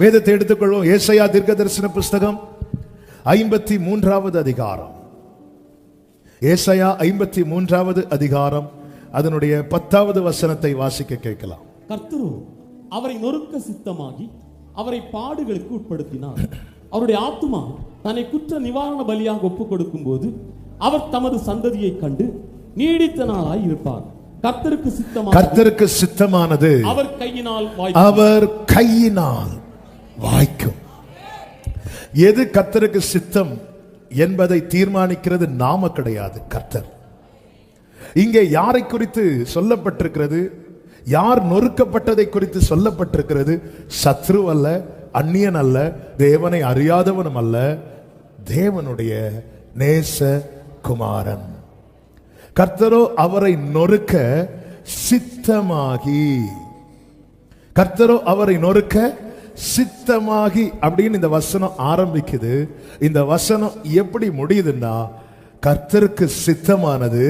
வேதத்தை எடுத்துக்கொள்வோம். ஏசாயா தீர்க்கதரிசன புஸ்தகம் 53வது அதிகாரம். ஏசாயா 53வது அதிகாரம் அதனுடைய 10வது வசனத்தை வாசிக்க கேட்கலாம். கர்த்தரோ அவரை நொறுக்க சித்தமாகி அவரை பாடுகளுக்கு உட்படுத்தினார். அவருடைய ஆத்துமா தன்னை குற்ற நிவாரண பலியாக ஒப்புக் கொடுக்கும் போது அவர் தமது சந்ததியை கண்டு நீடித்த நாளாய் இருப்பார். கர்த்தருக்கு சித்தமானது அவர் கையினால் வாய்க்கும். எது கர்த்தருக்கு சித்தம் என்பதை தீர்மானிக்கிறது நாம கிடையாது, கர்த்தர். இங்கே யாரை குறித்து சொல்லப்பட்டிருக்கிறது? யார் நொறுக்கப்பட்டதை குறித்து சொல்லப்பட்டிருக்கிறது? சத்ரு அல்ல, அந்நியன் அல்ல, தேவனை அறியாதவனும் அல்ல, தேவனுடைய நேச குமாரன். கர்த்தரோ அவரை நொறுக்க சித்தமாகி, கர்த்தரோ அவரை நொறுக்க சித்தமாகி அப்படின்னு இந்த வசனம் ஆரம்பிக்குது. இந்த வசனம் எப்படி முடியுதுன்னா, கர்த்தருக்கு சித்தமானது.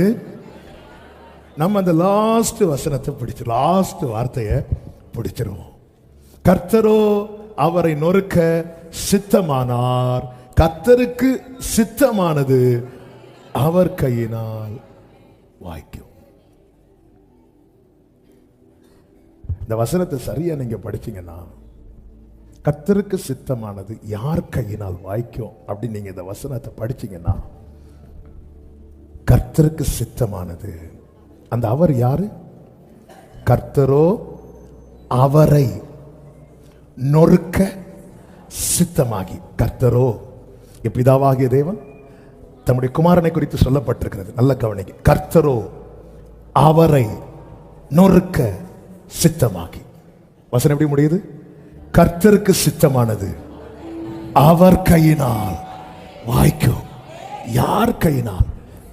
நம்ம அந்த லாஸ்ட் வசனத்தை பிடிச்சு, லாஸ்ட் வார்த்தையை பிடிச்சிருவோம். கர்த்தரோ அவரை நொறுக்க சித்தமானார், கர்த்தருக்கு சித்தமானது அவர் கையினால் வாய்க்கும். இந்த வசனத்தை சரியா நீங்க படிச்சீங்கன்னா, கர்த்தருக்கு சித்தமானது யார் கையினால் வாய்க்கும் அப்படின்னு நீங்க இந்த வசனத்தை படிச்சீங்கன்னா, கர்த்தருக்கு சித்தமானது, அந்த அவர் யாரு? கர்த்தரோ அவரை நொறுக்க சித்தமாகி. கர்த்தரோ பிதாவாகிய தேவன் தம்முடைய குமாரனை குறித்து சொல்லப்பட்டிருக்கிறது. நல்ல கவனிங்க. கர்த்தரோ அவரை நொறுக்க சித்தமாகி. வசனம் எப்படி முடியுது? கர்த்தருக்கு சித்தமானது அவர் கையினால் வாய்க்கும். யார் கையினால்?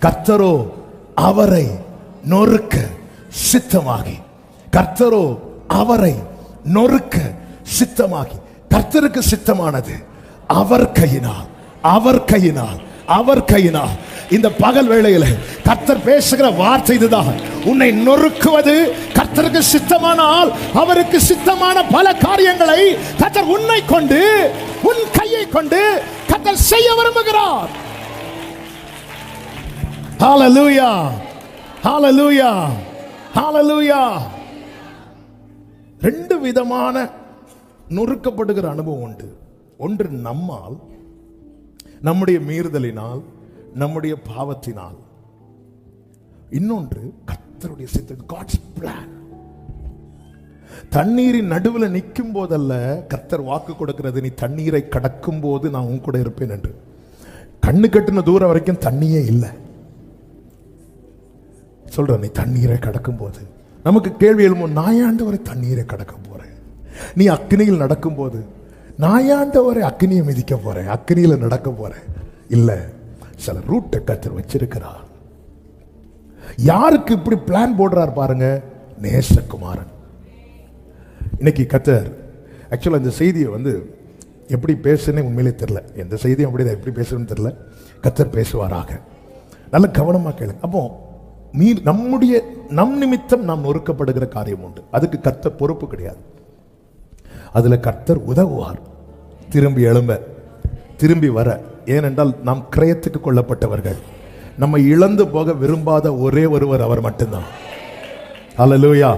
கர்த்தரோ அவரை நொறுக்க சித்தமாகி. கர்த்தரோ அவரை நொறுக்க சித்தமாகி. கர்த்தருக்கு சித்தமானது அவர் கையினால், அவர் கையினால், அவர் கையினால். இந்த பகல் வேளையில் கர்த்தர் பேசுகிற வார்த்தை இதுதான். உன்னை நொறுக்குவது கர்த்தருக்கு சித்தமானால், அவருக்கு சித்தமான பல காரியங்களை கர்த்தர் உன்னை கொண்டு, உன் கையை கொண்டு கர்த்தர் செய்ய விரும்புகிறார். ஹalleluya, ஹalleluya, ஹalleluya. ரெண்டு விதமான நொறுக்கப்படுகிற அனுபவம் உண்டு. ஒன்று நம்மால், நம்முடைய மீறுதலினால், நம்முடைய பாவத்தினால். இன்னொன்று கர்த்தருடைய சித்தம், God's plan. தண்ணீரின் நடுவில் நிற்கும் போதல்ல கர்த்தர் வாக்கு கொடுக்கிறது, நீ தண்ணீரை கடக்கும் போது நான் உன் கூட இருப்பேன் என்று. கண்ணு கட்டின தூரம் வரைக்கும் தண்ணியே இல்லை. சொல்ற, நீ தண்ணீரை கடக்கும் போது நமக்கு கேள்வி எழும்போது, நாயாண்டவரை தண்ணீரை கடக்க போறேன். நீ அக்னியில் நடக்கும் போது, நாயாண்டவரை அக்னியை மிதிக்க போறேன், அக்னியில நடக்க போறேன். இல்ல, சில ரூட்டை கர்த்தர் வச்சிருக்கிறார். யாருக்கு இப்படி பிளான் போடுறார் பாருங்க, நேசகுமாரன். இன்னைக்கு கர்த்தர் ஆக்சுவலா இந்த செய்தியை எப்படி பேசுன்னு உண்மையிலே தெரியல. எந்த செய்தியும் அப்படிதான் எப்படி பேசுன்னு தெரியல. கர்த்தர் பேசுவாராக. நல்ல கவனமா கேளுங்க. அப்போ நம்முடைய நம் நிமித்தம் நாம் நொறுக்கப்படுகிற காரியம் உண்டு. அதுக்கு கர்த்தர் பொறுப்பு கிடையாது. அதுல கர்த்தர் உதவுவார், திரும்பி எழும்ப, திரும்பி வர. ஏனென்றால் நாம் கிரயத்துக்கு கொள்ளப்பட்டவர்கள். நம்ம இழந்து போக விரும்பாத ஒரே ஒருவர் அவர் மட்டும்தான். ஹல்லேலூயா.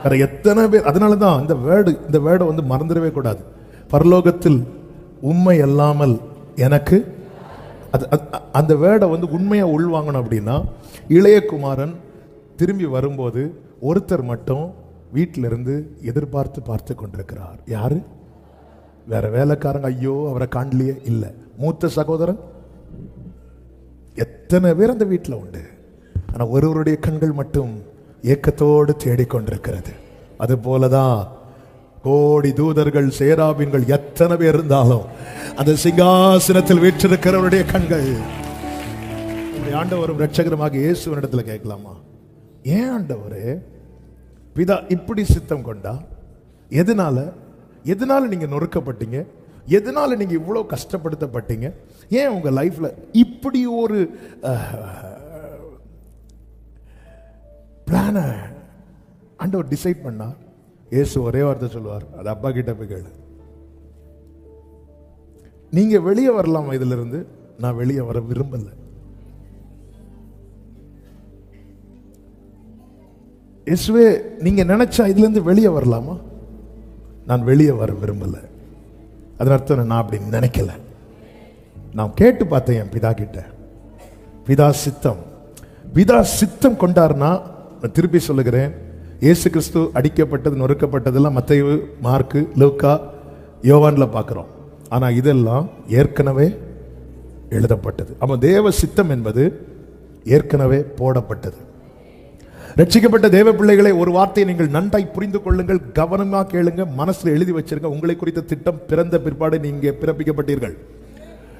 வேற எத்தனை பேர். அதனாலதான் இந்த வேர்டை மறந்துடவே கூடாது. பரலோகத்தில் உண்மை அல்லாமல் எனக்கு, அந்த வேர்டை உண்மையா உள்வாங்கணும். அப்படின்னா, இளையகுமாரன் திரும்பி வரும்போது ஒருத்தர் மட்டும் வீட்டிலிருந்து எதிர்பார்த்து பார்த்து கொண்டிருக்கிறார். யாரு? வேற வேலைக்காரங்க, ஐயோ அவரை காணலையே, இல்ல, மூத்த சகோதரன். எத்தனை பேர் அந்த வீட்டில் உண்டு. ஆனா ஒருவருடைய கண்கள் மட்டும் ஏக்கத்தோடு தேடிக்கொண்டிருக்கிறது. அது போலதான் கோடி தூதர்கள், சேராபீன்கள் எத்தனை பேர் இருந்தாலும் அந்த சிங்காசனத்தில் வீற்றிருக்கிறவருடைய கண்கள். ஆண்டவரும் இரட்சகருமாக இயேசுவினிடத்துல கேட்கலாமா, ஏன் ஆண்டவரே பிதா இப்படி சித்தம் கொண்டா? எதனால நீங்க நொறுக்கப்பட்டீங்க? எதனால நீங்க இவ்வளவு கஷ்டப்படுத்தப்பட்டீங்க? ஏன் உங்க லைஃப்ல இப்படி ஒரு பிளான ஆண்டவர் டிசைட் பண்ணா? இயேசு ஒரே வார்த்தை சொல்லுவார், அது அப்பா கிட்ட போய் கேளு. நீங்க வெளியே வரலாமா இதுல இருந்து? நான் வெளியே வர விரும்பல. இயேசுவே, நீங்க நினைச்சா இதுல இருந்து வெளியே வரலாமா? நான் வெளியே வர விரும்பல. அதன் அர்த்தம் நான் அப்படி நினைக்கல. நான் கேட்டு பார்த்தேன் என் பிதா கிட்ட. பிதா சித்தம், பிதா சித்தம் கொண்டார்னா, நான் திருப்பி சொல்லுகிறேன், இயேசு கிறிஸ்து அடிக்கப்பட்டது நொறுக்கப்பட்டதெல்லாம் மத்தேயு, மார்க்கு, லூக்கா, யோவான்ல பார்க்கிறோம். ஆனா இதெல்லாம் ஏற்கனவே எழுதப்பட்டது. அப்ப தேவ சித்தம் என்பது ஏற்கனவே போடப்பட்டது. ரட்சிக்கப்பட்ட தேவ பிள்ளைகளை, ஒரு வார்த்தையை நீங்கள் நன்றாய் புரிந்து கொள்ளுங்கள், கவனமா கேளுங்க, மனசுல எழுதி வச்சிருங்க. உங்களை குறித்த திட்டம் பிறந்த பிற்பாடு நீங்க பிறப்பிக்கப்பட்டீர்கள்.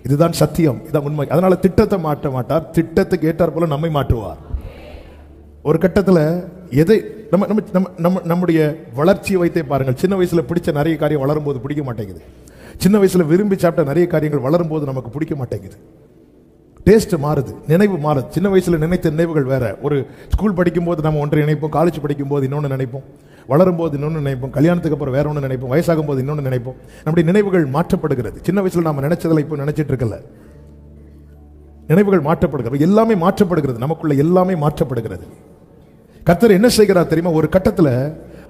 இதுதான் சத்தியம், இதுதான் உண்மை. அதனால திட்டத்தை மாற்ற மாட்டார், திட்டத்துக்கு ஏற்றார் போல நம்மை மாற்றுவார். ஒரு கட்டத்தில் எதை நம்முடைய வளர்ச்சியை வைத்தே பாருங்கள். சின்ன வயசுல பிடிச்ச நிறைய காரியம் வளரும் போது பிடிக்க மாட்டேங்குது. சின்ன வயசுல விரும்பி சாப்பிட்ட நிறைய காரியங்கள் வளரும் போது நமக்கு பிடிக்க மாட்டேங்குது. டேஸ்ட் மாறுது, நினைவு மாறுது. சின்ன வயசுல நினைத்த நினைவுகள் வேற. ஒரு ஸ்கூல் படிக்கும் போது நம்ம ஒன்றை நினைப்போம், காலேஜ் படிக்கும் போது இன்னொன்று நினைப்போம், வளரும் போது இன்னொன்று நினைப்போம், கல்யாணத்துக்கு அப்புறம் வேற ஒன்று நினைப்போம், வயசாகும் போது இன்னொன்று நினைப்போம். நம்முடைய நினைவுகள் மாற்றப்படுகிறது. சின்ன வயசுல நாம நினைச்சதில்லை, இப்போ நினைச்சிட்டு இருக்கல. நினைவுகள் மாற்றப்படுகிறது, எல்லாமே மாற்றப்படுகிறது, நமக்குள்ள எல்லாமே மாற்றப்படுகிறது. கர்த்தர் என்ன செய்கிறார் தெரியுமா? ஒரு கட்டத்தில்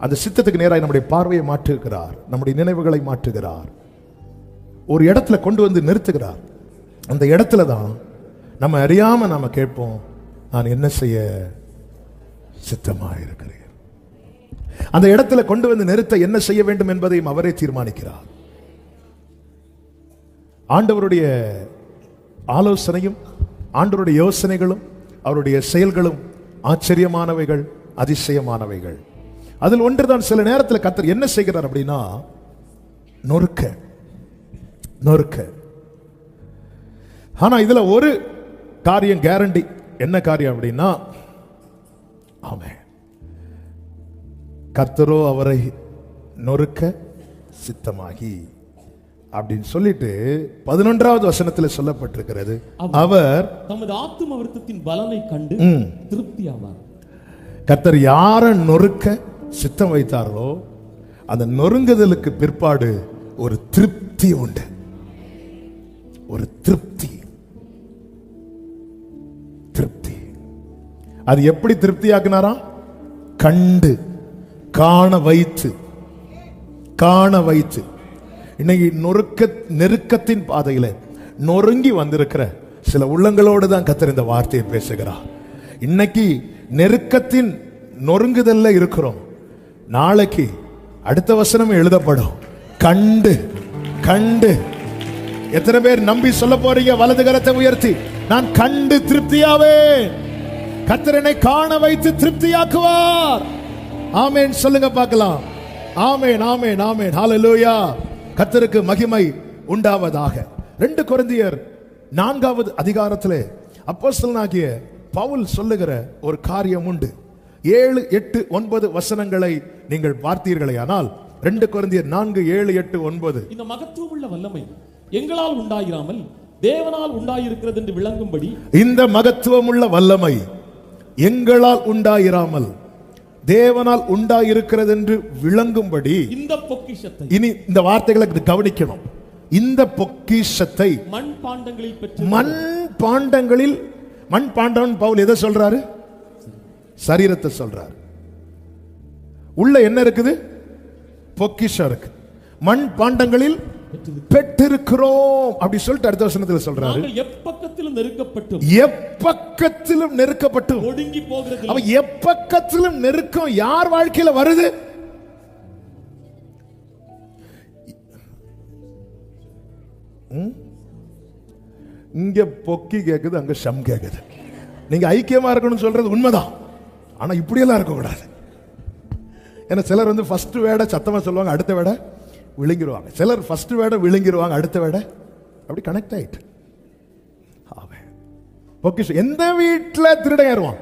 அந்த சித்தத்துக்கு நேராக நம்முடைய பார்வையை மாற்றுகிறார், நம்முடைய நினைவுகளை மாற்றுகிறார், ஒரு இடத்துல கொண்டு வந்து நிறுத்துகிறார். அந்த இடத்துல தான் நம்ம அறியாம நாம கேட்போம், நான் என்ன செய்ய சித்தமாக இருக்கிறேன். அந்த இடத்துல கொண்டு வந்து நிறுத்த என்ன செய்ய வேண்டும் என்பதையும் அவரே தீர்மானிக்கிறார். ஆண்டவருடைய ஆலோசனையும் ஆண்டவருடைய யோசனைகளும் அவருடைய செயல்களும் ஆச்சரியமானவைகள், அதிசயமானவைகள். அதில் ஒன்றுதான் சில நேரத்தில் கர்த்தர் என்ன செய்கிறார் அப்படின்னா, நொறுக்க நொறுக்க. ஆனா இதுல ஒரு காரியம் கேரண்டி. என்ன காரியம் அப்படின்னா, ஆமென், கர்த்தரோ அவரை நொறுக்க சித்தமாகி அப்படின்னு சொல்லிட்டு 11வது வசனத்தில் சொல்லப்பட்டிருக்கிறது, அவர் தமது ஆத்தும விருத்தத்தின் பலனை கண்டு திருப்தி ஆவார். கர்த்தர் யாரை நொறுக்க சித்தம் வைத்தார்களோ அந்த நொறுங்குதலுக்கு பிற்பாடு ஒரு திருப்தி உண்டு. ஒரு திருப்தி. திருப்தி. அது எப்படி திருப்தியாக்குனாரா? கண்டு, காண வைத்து, காண வைத்து. இன்னைக்கு நெருக்கத்தின் பாதையில நொறுங்கி வந்திருக்கிற சில உள்ளங்களோடு தான் கர்த்தர் இந்த வார்த்தையை பேசுகிறார். இன்னைக்கு நெருக்கத்தின் நொறுங்குதல்ல இருக்கிறோம். நாளைக்கு அடுத்த வசனம் எழுதப்படும், கண்டு. கண்டு. எத்தனை பேர் நம்பி சொல்ல போறீங்க? வலது கரத்தை உயர்த்தி, நான் கண்டு திருப்தியாவே. கர்த்தர் என்னை காண வைத்து திருப்தியாக்குவார். ஆமென் சொல்லுங்க பார்க்கலாம். ஆமென், ஆமென், ஆமென். ஹல்லேலூயா. கர்த்தருக்கு மகிமை உண்டாவதாக. 2 கொரிந்தியர் 4வது அதிகாரத்திலே அப்போஸ்தலனாகிய பவுல் சொல்லுகிற ஒரு காரியம் உண்டு. 7, 8, 9 வசனங்களை நீங்கள் பார்த்தீர்களே ஆனால் 2 கொரிந்தியர் 4, 7, 8, 9. இந்த மகத்துவமுள்ள வல்லமை எங்களால் உண்டாயிராமல் தேவனால் உண்டாயிருக்கிறது என்று விளங்கும்படி, இந்த மகத்துவமுள்ள வல்லமை எங்களால் உண்டாயிராமல் தேவனால் உண்டாயிருக்கிறது என்று விளங்கும்படி, இந்த பொக்கிஷத்தை, இனி இந்த வார்த்தைகளை கவனிக்கணும், இந்த பொக்கிஷத்தை மண் பாண்டங்களில் பெற்று, மண் பாண்டங்களில், மண் பாண்டம் பவுல் எதை சொல்றாரு? சரீரத்தை சொல்றாரு. உள்ள என்ன இருக்குது? பொக்கிஷம் இருக்கு. மண் பாண்டங்களில் பெற்றிருக்கிறோம் அப்படி சொல்லிட்டு அடுத்த வசனத்தில் சொல்றாரு, எப்பக்கத்திலும் நெருக்கப்பட்டும், எப்பக்கத்திலும் நெருக்கப்பட்டும் ஒடுங்கி போகிறது. அவ எப்பக்கத்திலும் நெருக்கம் யார் வாழ்க்கையில வருது? இங்க பொக்கி கேக்குது, அங்க ஷம் கேக்குது. நீங்க ஐக்கியமா இருக்கணும்னு சொல்றது உண்மைதான், ஆனா இப்படியெல்லாம் இருக்க கூடாது. ஏன்னா சிலர் வந்து ஃபர்ஸ்ட் வேர்டை சத்தமா சொல்லுவாங்க, அடுத்த வேர்டை விழுங்கிடுவாங்க. சிலர் ஃபர்ஸ்ட் வேர்டை விழுங்கிடுவாங்க, அடுத்த வேர்டை அப்படி கனெக்ட் ஆயிட்டு. பொக்கிஷம். எந்த வீட்டில் திருடன் ஏறுவான்?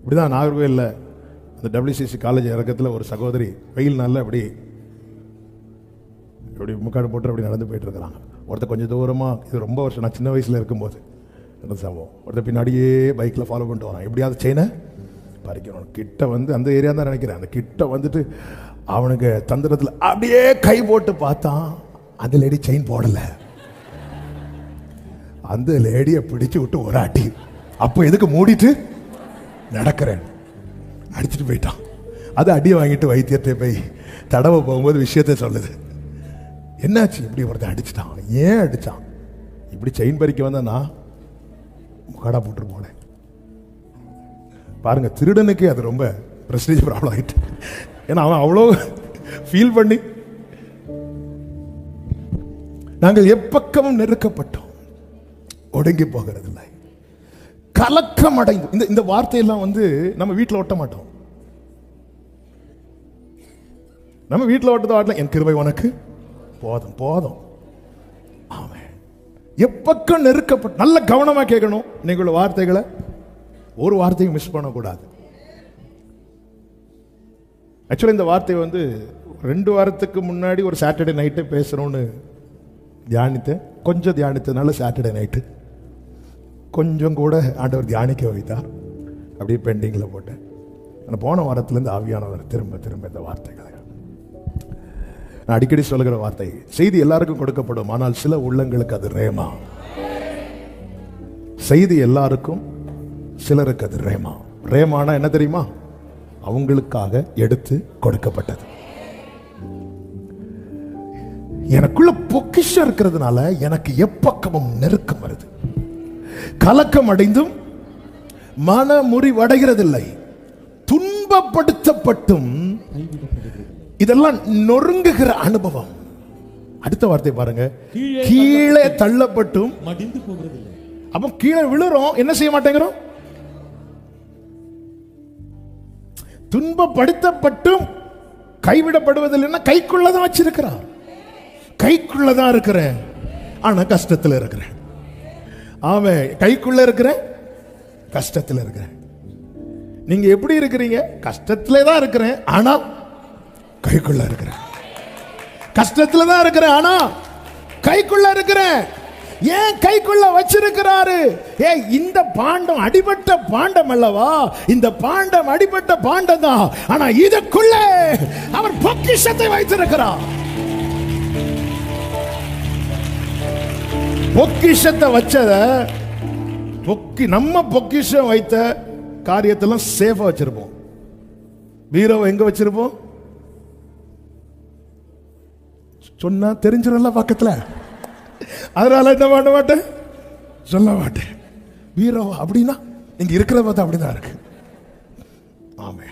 இப்படிதான் நாகர்கோவிலில் அந்த WCC காலேஜ் இறக்கத்தில் ஒரு சகோதரி வெயில் நாளில் அப்படி இப்படி முக்காடு போட்டு அப்படி நடந்து போயிட்டு இருக்கிறாங்க. ஒருத்தர் கொஞ்சம் தூரமாக, இது ரொம்ப வருஷம், நான் சின்ன வயசில் இருக்கும்போது ஒருத்தர் பின்னாடியே பைக்கில் ஃபாலோ பண்ணிட்டு வரான், எப்படியாவது செயினை பறிக்கணும். கிட்ட வந்து அந்த ஏரியா தான் நினைக்கிறேன், அந்த கிட்ட வந்துட்டு அவனுக்கு தந்திரத்தில் அப்படியே கை போட்டு பார்த்தான், அந்த லேடி செயின் போடல. அந்த லேடியை பிடிச்சு விட்டு ஒரு அடி. அப்போ எதுக்கு மூடிட்டு நடக்கிறேன், அடிச்சுட்டு போயிட்டான். அது அடியை வாங்கிட்டு வைத்தியத்தை போய் தடவை போகும்போது விஷயத்தை சொல்லுது. என்னாச்சு, இப்படி ஒருத்தன் அடிச்சிட்டான். ஏன் அடிச்சான்? இப்படி செயின் பறிக்க வந்தா முகாடா போட்டு போனேன். பாருங்க, திருடனுக்கு அது ரொம்ப பிரஸ்டீஜ் ப்ராப்ளம் ஆயிட்டு. ஏன்னா அவன் அவ்வளோ ஃபீல் பண்ணி. நாங்கள் எப்பக்கமும் நெருக்கப்பட்டோம், ஒடுங்கி போகிறதில்லை, கலக்கம் அடைந்து. இந்த வார்த்தையெல்லாம் வந்து நம்ம வீட்டில் ஒட்ட மாட்டோம். நம்ம வீட்டில் ஒட்டத வாட்டில் என் கிருபை உனக்கு போதும் போதும். ஆமென். எப்பக்கம் நெருக்கப்பட்டு. நல்ல கவனமா கேட்கணும் இன்னைக்குள்ள வார்த்தைகளை, ஒரு வார்த்தையும் மிஸ் பண்ணக்கூடாது. ஆக்சுவலி இந்த வார்த்தை வந்து 2 வாரத்துக்கு முன்னாடி ஒரு சாட்டர்டே நைட்டு பேசுறோன்னு தியானித்தேன். கொஞ்சம் தியானித்ததுனால சாட்டர்டே நைட்டு கொஞ்சம் கூட ஆண்டவர் தியானிக்க வைத்தார், அப்படியே பெண்டிங்கில் போட்டேன். ஆனால் போன வாரத்திலேருந்து ஆவியானவர் திரும்ப திரும்ப இந்த வார்த்தைகளை, நான் அடிக்கடி சொல்லுகிற வார்த்தை, செய்தி எல்லாருக்கும் கொடுக்கப்படும், ஆனால் சில உள்ளங்களுக்கு அது ரேமா. செய்தி எல்லாருக்கும், சிலருக்கு அது ரேமா. ரேமானா என்ன தெரியுமா? அவங்களுக்காக எடுத்து கொடுக்கப்பட்டது. எனக்குள்ள பொக்கிஷம் இருக்கிறதுனால எனக்கு எப்பக்கமும் நெருக்கம் வருது. கலக்கம் அடைந்தும் மன முறிவடைகிறதில்லை, துன்பப்படுத்தப்பட்டும் இதெல்லாம் நொறுங்குகிற அனுபவம். அடுத்த வார்த்தை பாருங்க, கீழே தள்ளப்பட்டும் மடிந்து போகிறதில்லை. அப்ப கீழே விழுறோம், என்ன செய்ய மாட்டேங்கிறோம்? துன்பப்படுத்தப்பட்டும் கைவிடப்படுவதில்லைன்னா கைக்குள்ளதான் வச்சிருக்கிறார். கைக்குள்ளதான் இருக்கிறேன், ஆனா கஷ்டத்தில் இருக்கிறேன். ஆமே, கைக்குள்ள இருக்கிறேன், கஷ்டத்தில் இருக்கிறேன். நீங்க எப்படி இருக்கிறீங்க? கஷ்டத்திலே தான் இருக்கிறேன், ஆனா கைக்குள்ள இருக்கிறேன். கஷ்டத்துல தான் இருக்கிறேன், ஆனா கைக்குள்ள இருக்கிறேன். ஏன் கைக்குள்ள வச்சிருக்கிறாரு? இந்த பாண்டம் அடிபட்ட பாண்டம் அல்லவா? இந்த பாண்டம் அடிபட்ட பாண்டம் தான், ஆனா இதுக்குள்ள அவர் பொக்கிஷத்தை வைத்திருக்கிறார். பொக்கிஷத்தை வச்சத நம்ம பொக்கிஷம் வைத்த காரியத்தெல்லாம் சேஃபா வச்சிருப்போம். பீரோவை எங்க வச்சிருப்போம்? சொன்னா தெரிஞ்சிடல பக்கத்துல, அதனால என்ன பண்ண மாட்டேன், சொல்ல மாட்டேன். பீரோ அப்படின்னா இங்க இருக்கிற பார்த்தா அப்படிதான் இருக்கு. ஆமே.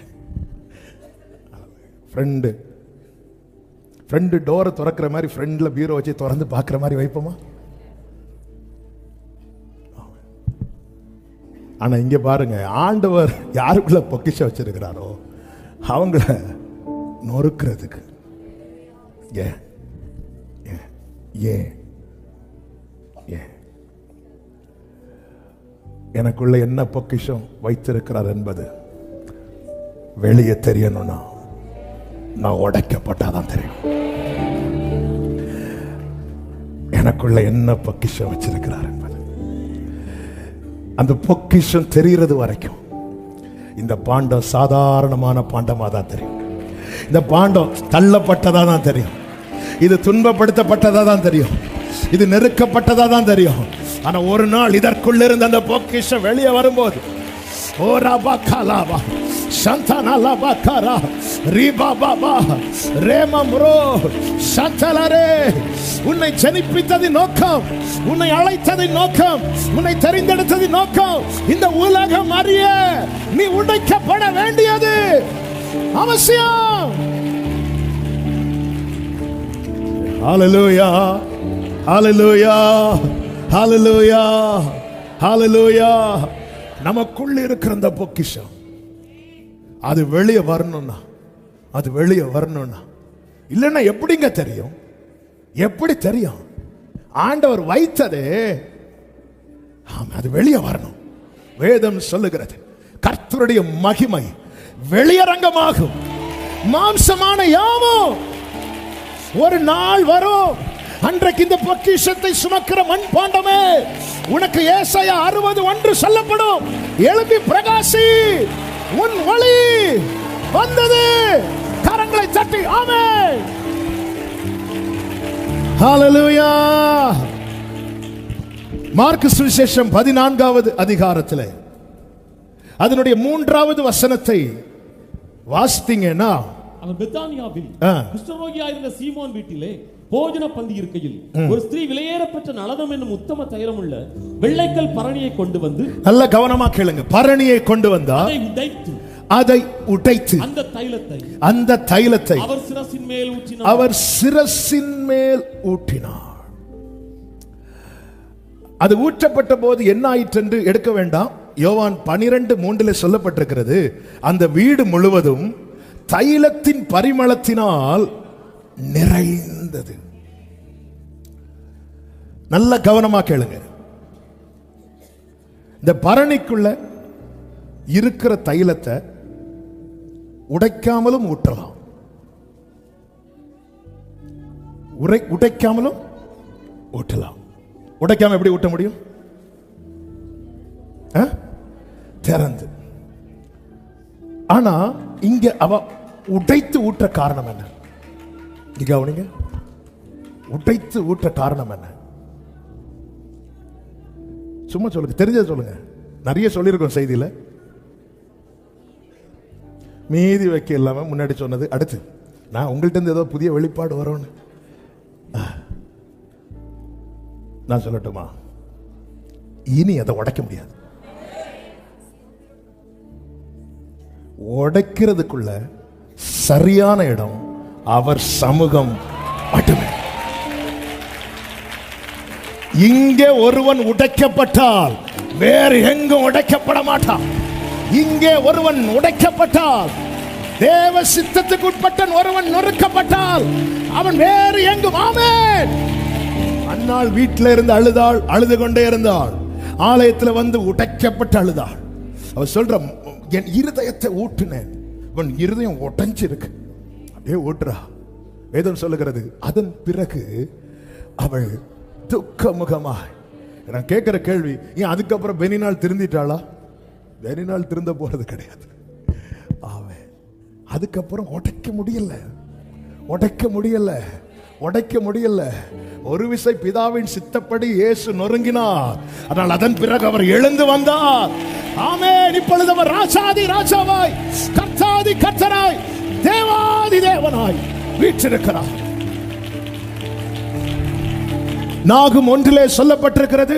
ஃப்ரெண்டு டோரை திறக்கிற மாதிரி ஃப்ரெண்ட்ல பீரோ வச்சு திறந்து பார்க்கிற மாதிரி வைப்போமா? ஆனா இங்க பாருங்க, ஆண்டவர் யாருக்குள்ள பொக்கிஷம் வச்சிருக்கிறாரோ அவங்கள நொறுக்கிறதுக்கு. ஏன் ஏன் ஏன் எனக்குள்ள என்ன பொக்கிஷம் வைத்திருக்கிறார் என்பது வெளியே தெரியணும்னா நான் உடைக்கப்பட்டாதான் தெரியும். எனக்குள்ள என்ன பொக்கிஷம் வச்சிருக்கிறார் என்பது, அந்த பொக்கிஷம் தெரிகிறது வரைக்கும் இந்த பாண்டம் சாதாரணமான பாண்டமா தான் தெரியும். இந்த பாண்டம் தள்ளப்பட்டதா தான் தெரியும். இது துன்பப்படுத்தப்பட்டதா தான் தெரியும். இது நெருக்கப்பட்டதா தான் தெரியும். ஆனா ஒரு நாள் இதற்குள்ள இருந்து அந்த பொக்கிஷம் வெளியே வரும்போது, ஓ ராபா காலாபா சந்தானா லாபா காரா ரீபா பாபா ரேமம்ரோ சந்தலரே, உன்னை ஜனிப்பித்ததின் நோக்கம், உன்னை அழைத்ததின் நோக்கம், உன்னை தெரிந்தெடுத்ததின் நோக்கம் இந்த உலகம் அறிய நீ உடைக்கப்பட வேண்டியது அவசியம். ஹalleluya ஹalleluya ஹalleluya ஹalleluya. நமக்குள்ள இருக்கிற அந்த பொக்கிஷம் அது வெளியே வரணும்னா, அது வெளியே வரணும்னா, இல்லைன்னா எப்படிங்க தெரியும்? எப்படி தெரியும்? ஆண்டவர் வைத்ததே அது வெளியே வரணும். வேதம் சொல்லுகிறது, கர்த்தருடைய மகிமை வெளியரங்கமாகும், மாம்சமான யாவும் ஒரு நாள் வரும் அன்றைக்கு இந்த பொக்கிஷத்தை சுமக்கிற மண் பாண்டமே, உனக்கு ஏசாயா 60:1 சொல்லப்படும். எழும்பி பிரகாசி, உன் ஒளி வந்தது. கரங்களை தட்டி ஆமென். ஹalleluya. மார்க்கு சுவிசேஷம் 14வது அதிகாரத்தில் அதனுடைய 3வது வசனத்தை வாசித்தீங்கன்னா, அவன் பெத்தானியாவில் குஷ்டரோகியாயிருந்த சீமோன் வீட்டிலே போஜன பந்தி இருக்கையில் ஒரு ஸ்திரீ விலையேறப்பட்ட நளதம் என்னும் உத்தம தைலமுள்ள வெள்ளைக்கல் பரணியை கொண்டு வந்து, நல்ல கவனமா கேளுங்க, பரணியை கொண்டு வந்தார். அதை உடைத்து அந்த தைலத்தை அவர் சிரசின் மேல் ஊற்றினார். அது ஊற்றப்பட்ட போது என்ன ஆயிற்று என்று எடுக்க வேண்டாம். யோவான் 12:3 சொல்லப்பட்டிருக்கிறது, அந்த வீடு முழுவதும் தைலத்தின் பரிமளத்தினால் நிறைந்தது. நல்ல கவனமா கேளுங்க. இந்த பரணிக்குள்ள இருக்கிற தைலத்தை உடைக்காமலும் ஊற்றலாம், உடைக்காமலும் ஊற்றலாம். உடைக்காம எப்படி ஊட்ட முடியும்? திறந்து. ஆனா இங்க அவ உடைத்து ஊற்ற காரணம் என்ன? கவனிங்க, உடைத்து ஊற்ற காரணம் என்ன? சும்மா சொல்லுங்க, தெரிஞ்சதை சொல்லுங்க. நிறைய சொல்லியிருக்கோம் செய்தியில, மீதி வைக்க இல்லாம முன்னாடி சொன்னது. அடுத்து நான் உங்கள்கிட்ட இருந்து ஏதோ புதிய வெளிப்பாடு வரும்னு நான் சொல்லட்டுமா? இனி அதை உடைக்க முடியாது. உடைக்கிறதுக்குள்ள சரியான இடம் அவர் சமூகம் மட்டுமே. இங்கே ஒருவன் உடைக்கப்பட்டால் வேறு எங்கும் உடைக்கப்பட மாட்டான். இங்கே ஒருவன் உடைக்கப்பட்டால், தேவ சித்தத்துக்கு உட்பட்ட ஒருவன் நொறுக்கப்பட்டால், அவன் வேறு எங்கும். ஆமென். அன்னாள் வீட்டில் இருந்து அழுதாள், அழுது கொண்டே இருந்தாள். ஆலயத்தில் வந்து உடைக்கப்பட்டு அழுதாள். அவள் சொல்ற, என் இருதயத்தை ஊற்றினேன், உன் இருதயம் உடைஞ்சிருக்கு. அப்படியே ஊற்றுறா. வேதம் சொல்லுகிறது, அதன் பிறகு அவள் துக்க முகமாய். நான் கேட்கிற கேள்வி, ஏன் அதுக்கப்புறம் பெனினாள் திருந்திட்டாளா? பெனினாள் திருந்த போறது கிடையாது. ஆமென். அதுக்கப்புறம் உடைக்க முடியல, உடைக்க முடியல, உடைக்க முடியல. ஒரு விசை பிதாவின் சித்தப்படி இயேசு நொறுங்கினார். ஆனால் அதன் பிறகு அவர் எழுந்து வந்தார். ஆமென். இப்பொழுது அவர் ராஜாதி ராஜாவாய், கர்த்தாதி கர்த்தராய், தேவாதி தேவனாய் வீற்றிருக்கிறார். நாகும் 1 சொல்லப்பட்டிருக்கிறது,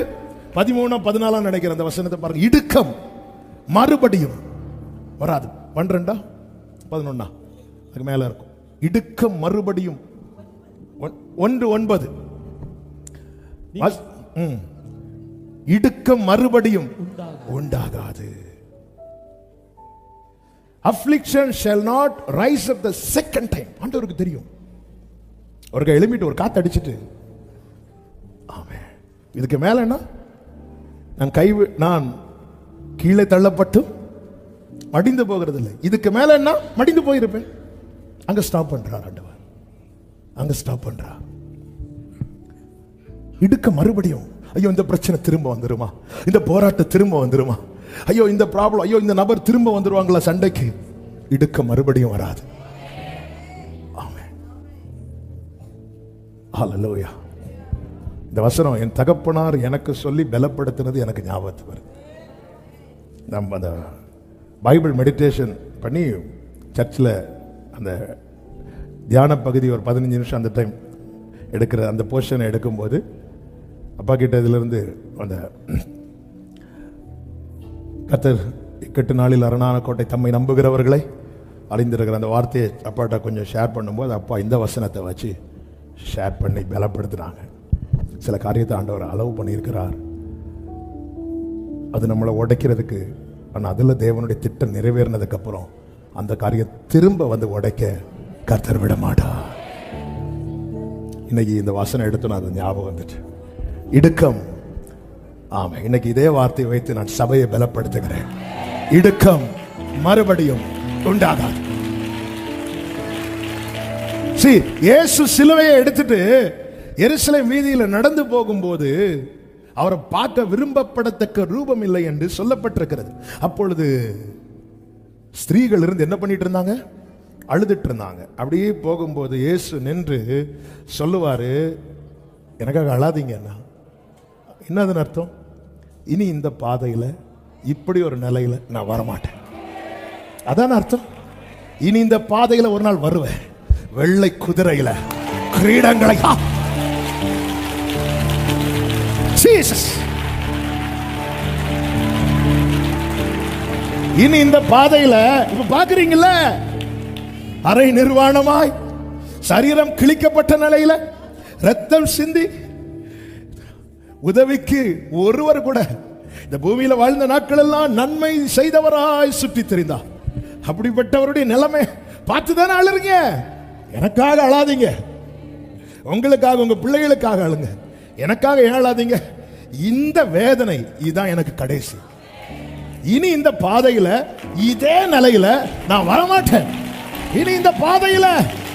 13-14 நினைக்கிற அந்த வசனத்தை பாருங்க. இடுக்கம் மறுபடியும் வராது. 12-11 அதுக்கு மேல இருக்கும். இடுக்கம் மறுபடியும் 1:9 இடுக்கம் மறுபடியும் உண்டாகாது. affliction shall not rise up the second time. ஆண்டவருக்கு தெரியும். ஒரு எழும்பிட்டு ஒரு காத்து அடிச்சிட்டு, ஆமென், இதுக்கு மேல என்ன, நான் கீழே தள்ளப்பட்டு மடிந்து போகிறது இல்லை, இதுக்கு மேல என்ன மடிந்து போயிருப்பேன். அங்க ஸ்டாப் பண்றார் ஆண்டவர், அங்க ஸ்டாப் பண்றார். இடுக்க மறுபடியும், ஐயோ இந்த பிரச்சனை திரும்ப வந்துருமா, இந்த போராட்டம் திரும்ப வந்துருமா, ஐயோ இந்த ப்ராப்ளம், ஐயோ இந்த நபர் திரும்ப வந்துருவாங்களா சண்டைக்கு. இடுக்க மறுபடியும் வராது. ஆமென். ஹல்லேலூயா. இந்த வசனம் என் தகப்பனார் எனக்கு சொல்லி பலப்படுத்தினது எனக்கு ஞாபகத்துக்கு வருது. நம்ம அந்த பைபிள் மெடிடேஷன் பண்ணி சர்ச்சில் அந்த தியான பகுதி ஒரு 15 நிமிஷம் அந்த டைம் எடுக்கிற அந்த போர்ஷனை எடுக்கும்போது அப்பா கிட்ட இதிலிருந்து அந்த கர்த்தர் இக்கட்டு நாளில் அரணான கோட்டை தம்மை நம்புகிறவர்களை அறிந்திருக்கிற அந்த வார்த்தையை அப்பாட்ட கொஞ்சம் ஷேர் பண்ணும்போது அப்பா இந்த வசனத்தை வச்சு ஷேர் பண்ணி பலப்படுத்தினாங்க. சில காரியத்தை ஆண்டவர் அளவு பண்ணியிருக்கிறார். அது நம்மளை உடைக்கிறதுக்கு. ஆனால் அதில் தேவனுடைய திட்டம் நிறைவேறினதுக்கு அப்புறம் அந்த காரியம் திரும்ப வந்து உடைக்க கர்த்தர் விட மாட்டார். இன்னைக்கு இந்த வாசனை எடுத்து நான் அது ஞாபகம் வந்துட்டு இடுக்கம். ஆமா, இன்னைக்கு இதே வார்த்தையை வைத்து நான் சபையை பலப்படுத்துகிறேன். இடுக்கம் மறுபடியும் உண்டாகாது. இயேசு சிலுவையை எடுத்துட்டு எருசலேம் வீதியில் நடந்து போகும்போது அவரை பார்க்க விரும்பப்படத்தக்க ரூபம் இல்லை என்று சொல்லப்பட்டிருக்கிறது. அப்பொழுது ஸ்திரீகள் இருந்து என்ன பண்ணிட்டு இருந்தாங்க? அழுதுட்டு இருந்தாங்க. அப்படியே போகும்போது இயேசு நின்று சொல்லுவாரு, எனக்காக அழாதீங்கன்னா என்னதுன்னு அர்த்தம்? இனி இந்த பாதையில் இப்படி ஒரு நிலையில நான் வரமாட்டேன். அதான் அர்த்தம். இனி இந்த பாதையில ஒரு நாள் வருவேன், வெள்ளை குதிரையில கிரீடங்களை. இனி இந்த பாதையில இப்ப பாக்குறீங்கல்ல, அரை நிர்வாணமாய் சரீரம் கிழிக்கப்பட்ட நிலையில ரத்தம் சிந்தி உதவிக்கு ஒருவர் கூட இந்த பூமியில வாழ்ந்த நாட்கள் எல்லாம் நன்மை செய்தவராய் சுற்றி தெரிந்தார். அப்படிப்பட்டவருடைய நிலைமை பார்த்துதானே அழுறீங்க. எனக்காக அழாதீங்க, உங்களுக்காக உங்க பிள்ளைகளுக்காக அழுங்க, எனக்காக ஏன் அழாதீங்க? இந்த வேதனை இதுதான் எனக்கு கடைசி. இனி இந்த பாதையில இதே நிலையில நான் வரமாட்டேன். இனி இந்த பாதையில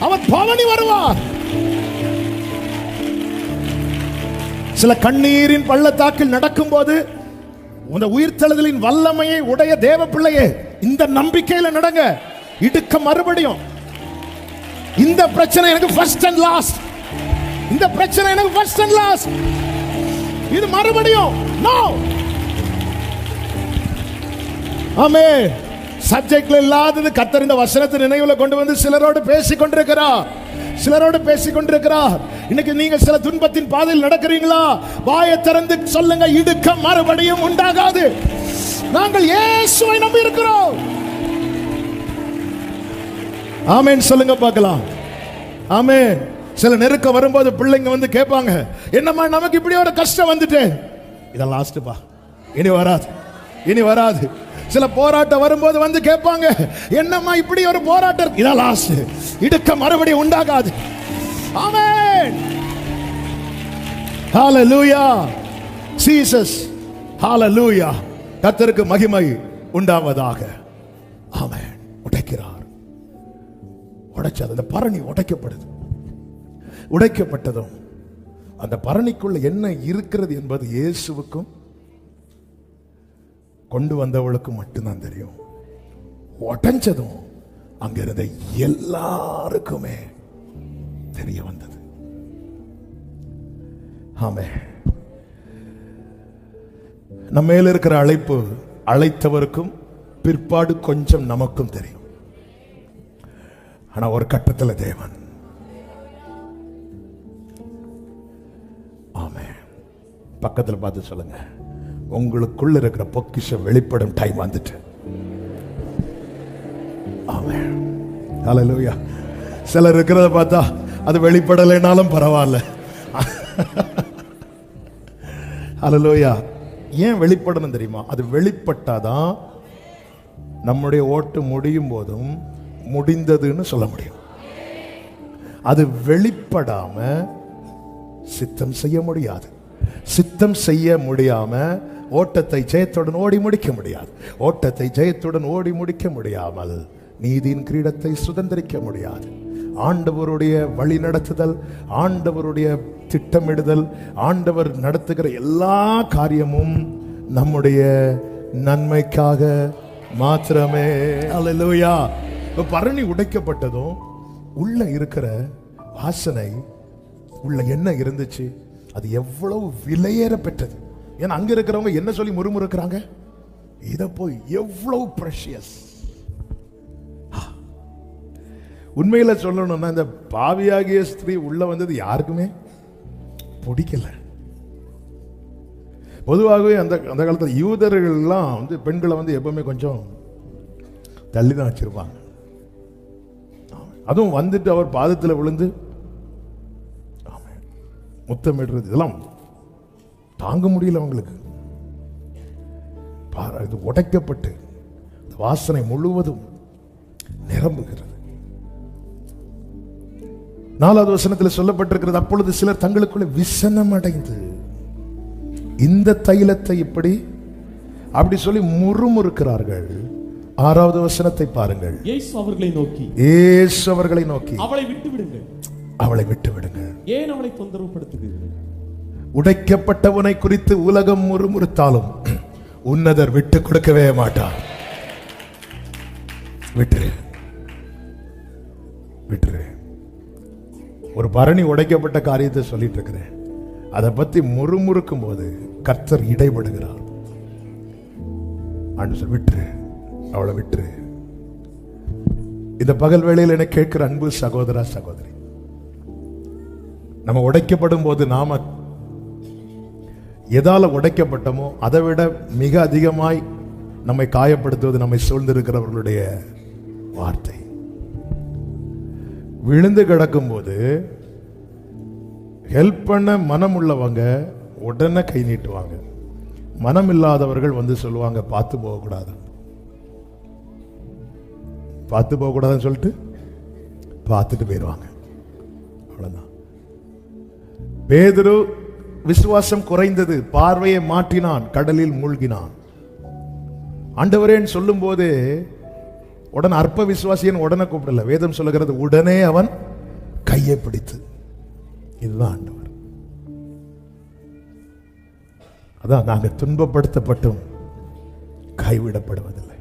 அவர் பவனி வருவார். சில கண்ணீரின் பள்ளத்தாக்கில் நடக்கும் போது இந்த உயிர்த்தெழுதலின் வல்லமையை உடைய தேவ பிள்ளையே, இந்த நம்பிக்கையில நடங்க. இடுக்க மறுபடியும் இந்த பிரச்சனை எனக்கு ஃபர்ஸ்ட் அண்ட் லாஸ்ட், இந்த பிரச்சனை எனக்கு ஃபர்ஸ்ட் அண்ட் லாஸ்ட், இது மறுபடியும் நோ. ஆமென். சப்ஜெக்ட்ல இல்லாதது கர்த்தர் இந்த வசனத்தை நினைவுல கொண்டு வந்து சிலரோடு பேசிக் கொண்டிருக்கிறார், சிலரோடு பேசிக் கொண்டிருக்கிறார். இன்னைக்கு நீங்க சில துன்பத்தின் பாதையில் நடக்கிறீங்களா? வாயை திறந்து சொல்லுங்க, இடுக்கம் மறுபடியும் உண்டாகாது. நாங்கள் இயேசுவை நம்பி இருக்கிறோம். ஆமென் சொல்லுங்க பார்க்கலாம். ஆமென். சில நெருக்கம் வரும்போது பிள்ளைங்க வந்து கேட்பாங்க, என்னம்மா நமக்கு இப்படி ஒரு கஷ்டம் வந்துட்டு, இதான் லாஸ்ட் பா, இனி வராது, இனி வராது. சில போராட்டம் வரும்போது வந்து கேட்பாங்க, என்னம்மா இப்படி ஒரு போராட்டம், இதான் லாஸ்ட், இடுக்க மறுபடியும் உண்டாகாது. ஆமென். ஹalleluya. ஜீசஸ். ஹalleluya. கர்த்தருக்கு மகிமை உண்டாவதாக. ஆமென். உடைக்கிறார். உடைச்சது அந்த பரணி உடைக்கப்படுது. உடைக்கப்பட்டதும் அந்த பரணிக்குள்ள என்ன இருக்கிறது என்பது இயேசுவுக்கும் கொண்டு வந்தவளுக்கு மட்டும்தான் தெரியும். உடைஞ்சதும் அங்க இருந்த எல்லாருக்குமே தெரிய வந்தது. ஆமென். நம்ம மேல இருக்கிற அழைப்பு அழைத்தவருக்கும் பிற்பாடு கொஞ்சம் நமக்கும் தெரியும். ஆனா ஒரு கட்டத்தில் தேவன், ஆமென், பக்கத்தில் பார்த்து சொல்லுங்க, உங்களுக்குள்ள இருக்கிற பொக்கிஷம் வெளிப்படும் டைம் வந்துட்டு. ஆமென். ஹalleluya. சிலர் இருக்கிறத பார்த்தா அது வெளிப்படலைனாலும் பரவாயில்ல. ஹalleluya. ஏன் வெளிப்படணும் தெரியுமா? அது வெளிப்பட்டாதான் நம்முடைய ஓட்டு முடியும் போதும் முடிந்ததுன்னு சொல்ல முடியும். அது வெளிப்படாம சித்தம் செய்ய முடியாது. சித்தம் செய்ய முடியாம ஓட்டத்தை ஜெயத்துடன் ஓடி முடிக்க முடியாது. ஓட்டத்தை ஜெயத்துடன் ஓடி முடிக்க முடியாமல் நீதியின் கிரீடத்தை சுதந்திரிக்க முடியாது. ஆண்டவருடைய வழி நடத்துதல், ஆண்டவருடைய திட்டமிடுதல், ஆண்டவர் நடத்துகிற எல்லா காரியமும் நம்முடைய நன்மைக்காக மாத்திரமே. அல்லேலூயா. பரணி உடைக்கப்பட்டதும் உள்ள இருக்கிற வாசனை, உள்ள என்ன இருந்துச்சு, அது எவ்வளவு விலையேற பெற்றது. ஏன்னா அங்க இருக்கிறவங்க என்ன சொல்லி முறுமுறுக்கிறாங்க, இத போய் எவ்வளவு பிரஷியஸ். உண்மையில சொல்லணும்னா இந்த பாவியாகிய ஸ்திரீ உள்ள வந்தது யாருக்குமே பிடிக்கல. பொதுவாகவே அந்த காலத்தில் யூதர்கள்லாம் வந்து பெண்களை வந்து எப்பவுமே கொஞ்சம் தள்ளி தான் வச்சிருப்பாங்க. அதுவும் வந்துட்டு அவர் பாதத்தில் விழுந்து முத்தமிடுறது, இதெல்லாம் தாங்க முடியல அவங்களுக்கு. இது உடைக்கப்பட்டு வாசனை முழுவதும் நிரம்புகிறது. 4வது வசனத்தில் சொல்லப்பட்டிருக்கிறது, அப்பொழுது சிலர் தங்களுக்குள்ள விசனம் அடைந்து இந்த தைலத்தை இப்படி அப்படி சொல்லி முறுமுறுக்கிறார்கள். 6வது வசனத்தை பாருங்கள். இயேசு அவர்களை நோக்கி அவளை விட்டு விடுங்கள், அவளை விட்டு விடுங்க. ஏன் அவளை தொந்தரவுப்படுத்துகிறீர்கள்? உடைக்கப்பட்டவனை குறித்து உலகம் முறுமுறுத்தாலும் உன்னதர் விட்டு கொடுக்கவே மாட்டார். விட்டுரு, விட்டுரு. ஒரு பரணி உடைக்கப்பட்ட காரியத்தை சொல்லிட்டு இருக்கிறேன். அதை பத்தி முறுமுறுக்கும் போது கர்த்தர் இடைபடுகிறார். ஆண்டவர் விட்டுரு, அவளை விட்டுரு. இந்த பகல் வேளையில் என கேட்கிற அன்பு சகோதரா சகோதரி, நம்ம உடைக்கப்படும் போது நாம எதால உடைக்கப்பட்டோமோ அதை விட மிக அதிகமாய் நம்மை காயப்படுத்துவது நம்மை சூழ்ந்திருக்கிறவர்களுடைய வார்த்தை. விழுந்து கிடக்கும் போது ஹெல்ப் பண்ண மனம் உள்ளவங்க உடனே கை நீட்டுவாங்க. மனம் இல்லாதவர்கள் வந்து சொல்லுவாங்க, பார்த்து போகக்கூடாது, பார்த்து போகக்கூடாதுன்னு சொல்லிட்டு பார்த்துட்டு போயிடுவாங்க. அவ்வளவுதான். பேதுரு விசுவாசம் குறைந்தது, பார்வையை மாற்றினான், கடலில் மூழ்கினான். ஆண்டவரேன்னு சொல்லும் போது உடனே அற்ப விசுவாசியன் உடனே கூப்பிடல. வேதம் சொல்லுகிறது உடனே அவன் கையை பிடித்து. இதுதான் ஆண்டவர். அதான் நாங்கள் துன்பப்படுத்தப்பட்டும் கைவிடப்படுவதில்லை.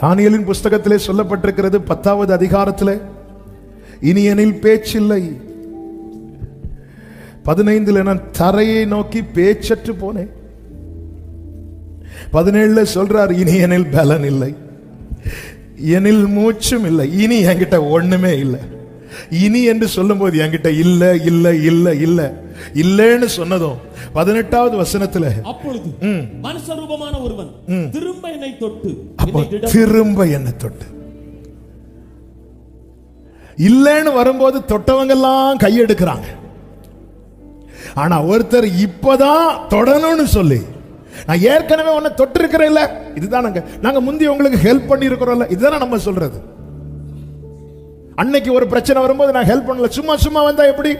தானியேலின் புஸ்தகத்திலே சொல்லப்பட்டிருக்கிறது 10வது அதிகாரத்திலே, இனி எனில் பேச்சில்லை. 15 நான் தரையை நோக்கி பேச்சற்று போனேன். 17 சொல்றார், இனி எனில் பலன் இல்லை, எனில் மூச்சும் இல்லை. இனி என்கிட்ட ஒண்ணுமே இல்லை. இனி என்று சொல்லும் போது என்கிட்ட இல்ல இல்ல இல்ல இல்ல இல்லன்னு சொன்னதும் 18வது வசனத்துல, அப்பொழுது மனுஷரூபமான ஒருவன் திரும்ப என்னை தொட்டு, திரும்ப என்னை தொட்டு. இல்லன்னு வரும்போது தொட்டவங்க எல்லாம் கையெடுக்கிறாங்க. ஆனா ஒருத்தர் இப்பதான் தொடணும்னு சொல்லி, நான் ஏற்கனவே உன்னை தொட்டு இருக்கிறேன், இதுதான் நாங்க முந்தி உங்களுக்கு ஹெல்ப் பண்ணி இருக்கிறோம்ல, இதுதான் நம்ம சொல்றது. அன்னைக்கு ஒரு பிரச்சனை வரும்போது நான் ஹெல்ப் பண்ணல, சும்மா சும்மா வந்தா எப்படி?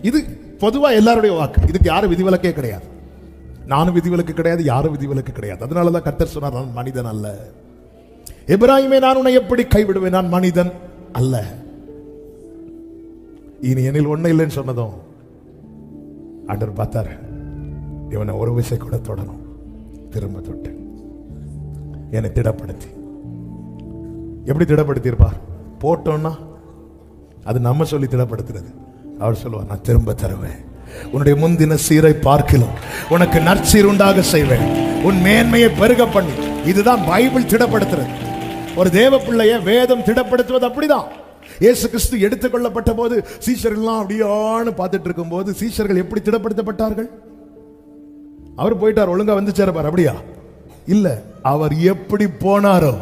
இது பொதுவா எல்லாருடைய வாக்கு. இதுக்கு யாரும் விதிவிலக்கே கிடையாது. நானும் விதிவிலக்கு கிடையாது, யாரும் விதிவிலக்கு கிடையாது. அதனாலதான் கர்த்தர் சொன்னார், நான் மனிதன் அல்ல. எபிராயிமே, நான் உன்னை எப்படி கைவிடுவேன்? நான் மனிதன் அல்ல. இனி எனில் ஒண்ணு இல்லைன்னு சொன்னதும் ஆண்டவர் பார்த்தாரு, இவனை ஒரு விசை கூட தொடணும். திரும்ப தொட்டு என்னை திடப்படுத்தி. எப்படி திடப்படுத்தி இருப்பார்? போட்டோம்னா அது நம்ம சொல்லி திடப்படுத்துறது. அவர் சொல்லுவார், நான் திரும்ப தருவேன், உன்னுடைய முந்தின சீரை பார்க்கிலும் உனக்கு நற்சீர் உண்டாக செய்வேன், உன் மேன்மையை பெருக பண்ணி. இதுதான் பைபிள் திடப்படுத்துறது. ஒரு தேவ பிள்ளைய வேதம் திடப்படுத்துவது அப்படிதான். இயேசு கிறிஸ்து எடுத்துக்கொள்ளப்பட்ட போது சீஷர்கள்லாம் அப்படியான்னு பார்த்துட்டு இருக்கும் போது சீஷர்கள் எப்படி திடப்படுத்தப்பட்டார்கள்? அவர் போயிட்டார், ஒழுங்கா வந்து சேரப்பார். அப்படியா? இல்ல, அவர் எப்படி போனாரோ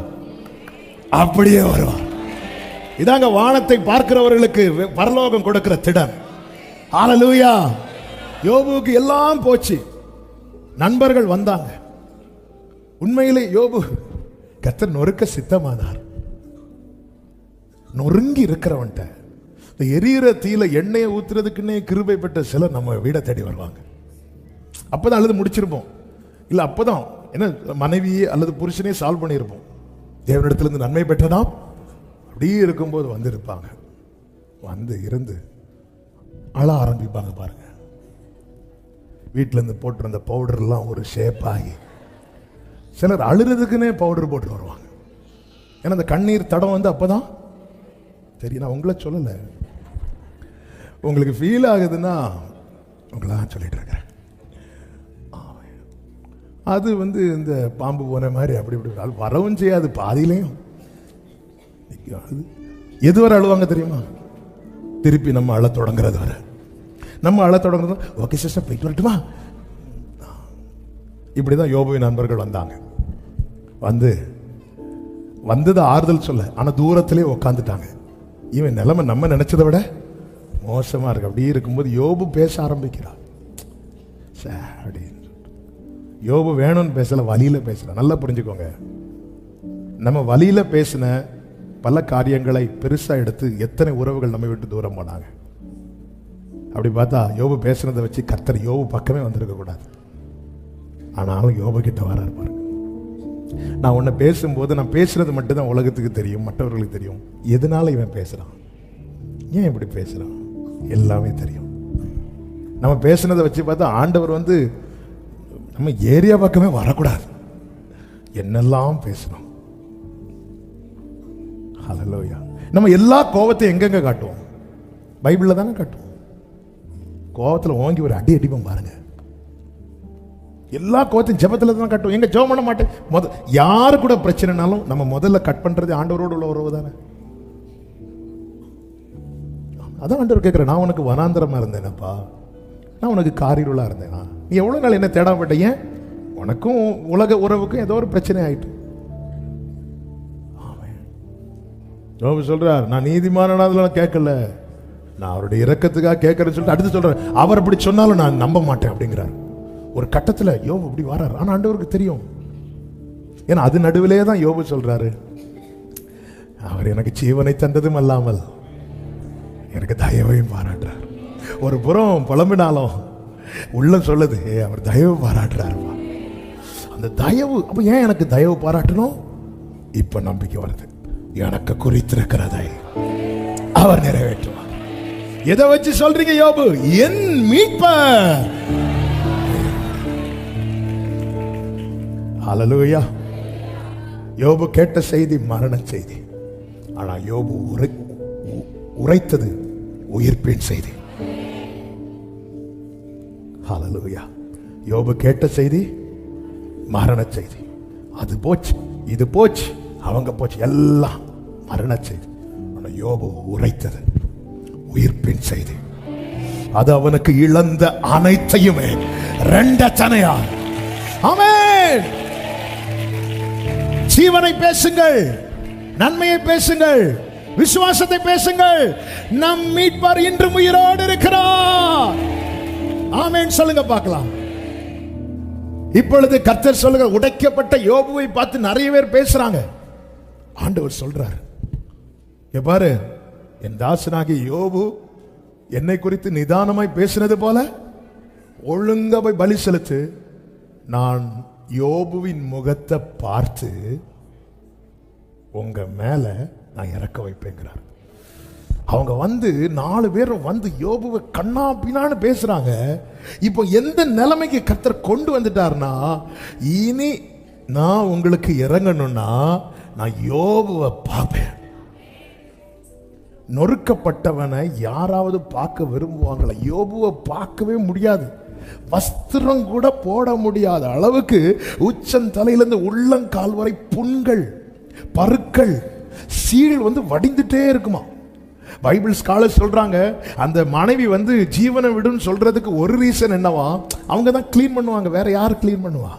அப்படியே வருவார். இதாங்க வானத்தை பார்க்கிறவர்களுக்கு பரலோகம் கொடுக்கிற திடம். ஹல்லேலூயா. யோபுவுக்கு எல்லாம் போச்சு, நண்பர்கள் வந்தாங்க. உண்மையிலே யோபு கர்த்தர் நொறுக்க சித்தமானார். நொறுங்கி இருக்கிறவன்ட்ட இந்த எரியிற தீயில எண்ணெயை ஊத்துறதுக்குன்னே கிருபை பெற்ற சிலர் நம்ம வீடை தேடி வருவாங்க. அப்பதான் அல்லது முடிச்சிருப்போம், இல்ல அப்பதான் என்ன மனைவியே அல்லது புருஷனே சால்வ் பண்ணியிருப்போம். தேவனிடத்துல இருந்து நன்மை பெற்றதாம் அப்படியே இருக்கும்போது வந்து இருப்பாங்க. வந்து இருந்து அழ ஆரம்பிப்பாங்க. பாருங்க, வீட்டில இருந்து போட்டிருந்த பவுடர்லாம் ஒரு ஷேப் ஆகி, சிலர் அழுறதுக்குன்னே பவுடர் போட்டு வருவாங்க. ஏன்னா அந்த கண்ணீர் தடம் வந்து அப்பதான் தெரியும். நான் உங்களை சொல்லலை, உங்களுக்கு ஃபீல் ஆகுதுன்னா உங்களை சொல்லிட்டு இருக்கிறேன். அது வந்து இந்த பாம்பு போன மாதிரி அப்படி இப்படி அது வரவும் செய்யாது, பாதியிலையும் எது வரை அழுவாங்க தெரியுமா? திருப்பி நம்ம அழ தொடங்குறது வர. நம்ம அழ தொடங்குறது, ஓகே சிஸ்டர் போயிட்டு வரட்டுமா? இப்படிதான் யோபுவின் நண்பர்கள் வந்தாங்க. வந்தது ஆறுதல் சொல்ல, ஆனா தூரத்திலே உக்காந்துட்டாங்க. இவன் நிலைமை நம்ம நினைச்சதை விட மோசமா இருக்கு. அப்படி இருக்கும்போது யோபு பேச ஆரம்பிக்கிறார். யோபு வேணும்னு பேசல, வழியில பேசல. நல்லா புரிஞ்சுக்கோங்க, நம்ம வழியில பேசின பல காரியங்களை பெருசா எடுத்து எத்தனை உறவுகள் நம்ம விட்டு தூரம் போனாங்க. அப்படி பார்த்தா யோபு பேசுனதை வச்சு கர்த்தர் யோபு பக்கமே வந்திருக்க கூடாது. ஆனாலும் யோபு கிட்ட வராரு பாருங்க. நான் உன்னை பேசும்போது நான் பேசுறது மட்டும்தான் உலகத்துக்கு தெரியும், மற்றவர்களுக்கு தெரியும். எதனால இவன் பேசுறான்? ஏன் இப்படி பேசுறோம்? எல்லாமே தெரியும். நம்ம பேசுனதை வச்சு பார்த்தா ஆண்டவர் வந்து நம்ம ஏரியா பக்கமே வரக்கூடாது. என்னெல்லாம் பேசுறோம். ஹல்லேலூயா. நம்ம எல்லா கோவத்தையும் எங்கெங்க காட்டுவோம்? பைபிள்ல தானே காட்டுவோம். கோவத்தில் ஓங்கி ஒரு அடி அடிப்போம் பாருங்க. எல்லா கோவத்தையும் ஜெபத்தில் தான் காட்டுவோம். எங்க ஜெபம் பண்ண மாட்டேன். யாரு கூட பிரச்சனைனாலும் நம்ம முதல்ல கட் பண்றது ஆண்டவரோடு உள்ள உறவு தானே. அதான் ஆண்டவர் கேட்கிறேன், நான் உனக்கு வனாந்தரமா இருந்தேனப்பா, நான் உனக்கு காரிருளா இருந்தேனா? நீ எவ்வளவு நாள் என்ன தேடாம போட்ட? ஏன்? உனக்கும் உலக உறவுக்கும் ஏதோ ஒரு பிரச்சனை ஆயிட்டு. யோபு சொல்றார், நான் நீதிமானதுல கேட்கல, நான் அவருடைய இரக்கத்துக்காக கேட்கறேன்னு சொல்லிட்டு அடுத்து சொல்றாரு, அவர் அப்படி சொன்னாலும் நான் நம்ப மாட்டேன் அப்படிங்கிறார். ஒரு கட்டத்தில் யோபு அப்படி வர்றார். ஆனா ஆண்டவருக்கு தெரியும். ஏன்னா அது நடுவிலே தான் யோபு சொல்றாரு, அவர் எனக்கு ஜீவனை தந்ததும் அல்லாமல் எனக்கு தயவையும் பாராட்டுறார். ஒரு புறம் புலம்பினாலும் உள்ள சொல்லுது, அவர் தயவு பாராட்டுறாரு. அந்த தயவு, அப்ப ஏன் எனக்கு தயவு பாராட்டணும்? இப்ப நம்பிக்கை வருது, எனக்கு குறித்திருக்கிறதை அவர் நிறைவேற்றுவார். எதை வச்சு சொல்றீங்க யோபு? என் மீட்பர். ஹல்லேலூயா. யோபு கேட்ட செய்தி மரண செய்தி. ஆனா யோபு உரைத்தது உயிர்ப்பின் செய்தி. ஹல்லேலூயா. யோபு கேட்ட செய்தி மரண செய்தி. அது போச்சு, இது போச்சு, அவங்க போச்சு, எல்லாம் மரண செய்தி. ஆனா யோபு உரைத்தது உயிர்ப்பின் செய்தி. அது அவனுக்கு இழந்த அனைத்தையுமே ரெண்டச்சனையா. ஆமென். ஜீவனை பேசுங்கள், நன்மையை பேசுங்கள், விசுவாசத்தை பேசுங்கள். நம் மீட்பர் இன்றும் உயிரோடு இருக்கிறார். ஆமென் சொல்லுங்க பார்க்கலாம். இப்பொழுது கர்த்தர் சொல்லுங்க, உடைக்கப்பட்ட யோபுவை பார்த்து நிறைய பேர் பேசுறாங்க. ஆண்டவர் சொல்றார், பாரு, என் தாசனாகிய யோபு என்னை குறித்து நிதானமாய் பேசினது போல ஒழுங்கா போய் பலி செலுத்து. நான் யோபுவின் முகத்தை பார்த்து உங்க மேல நான் இறக்க வைப்பேங்கிறார். அவங்க வந்து 4 பேரும் வந்து யோபுவை கண்ணா பின்னான்னு பேசுறாங்க. இப்போ எந்த நிலைமைக்கு கர்த்தர் கொண்டு வந்துட்டார்னா, இனி நான் உங்களுக்கு இறங்கணும்னா நான் யோபுவை பார்ப்பேன். நொறுக்கப்பட்டவனை யாராவது பார்க்க விரும்புவாங்களா? யோபுவை பார்க்கவே முடியாது. வஸ்திரம் கூட போட முடியாத அளவுக்கு உச்சந்தலையிலிருந்து உள்ளங்கால் வரை புண்கள், பருக்கள், சீழ் வந்து வடிந்துட்டே இருக்குமா. பைபிள் ஸ்காலர் சொல்றாங்க, அந்த மனைவி வந்து ஜீவனை விடுன்னு சொல்றதுக்கு ஒரு ரீசன் என்னவா, அவங்க தான் கிளீன் பண்ணுவாங்க. வேற யார் கிளீன் பண்ணுவா?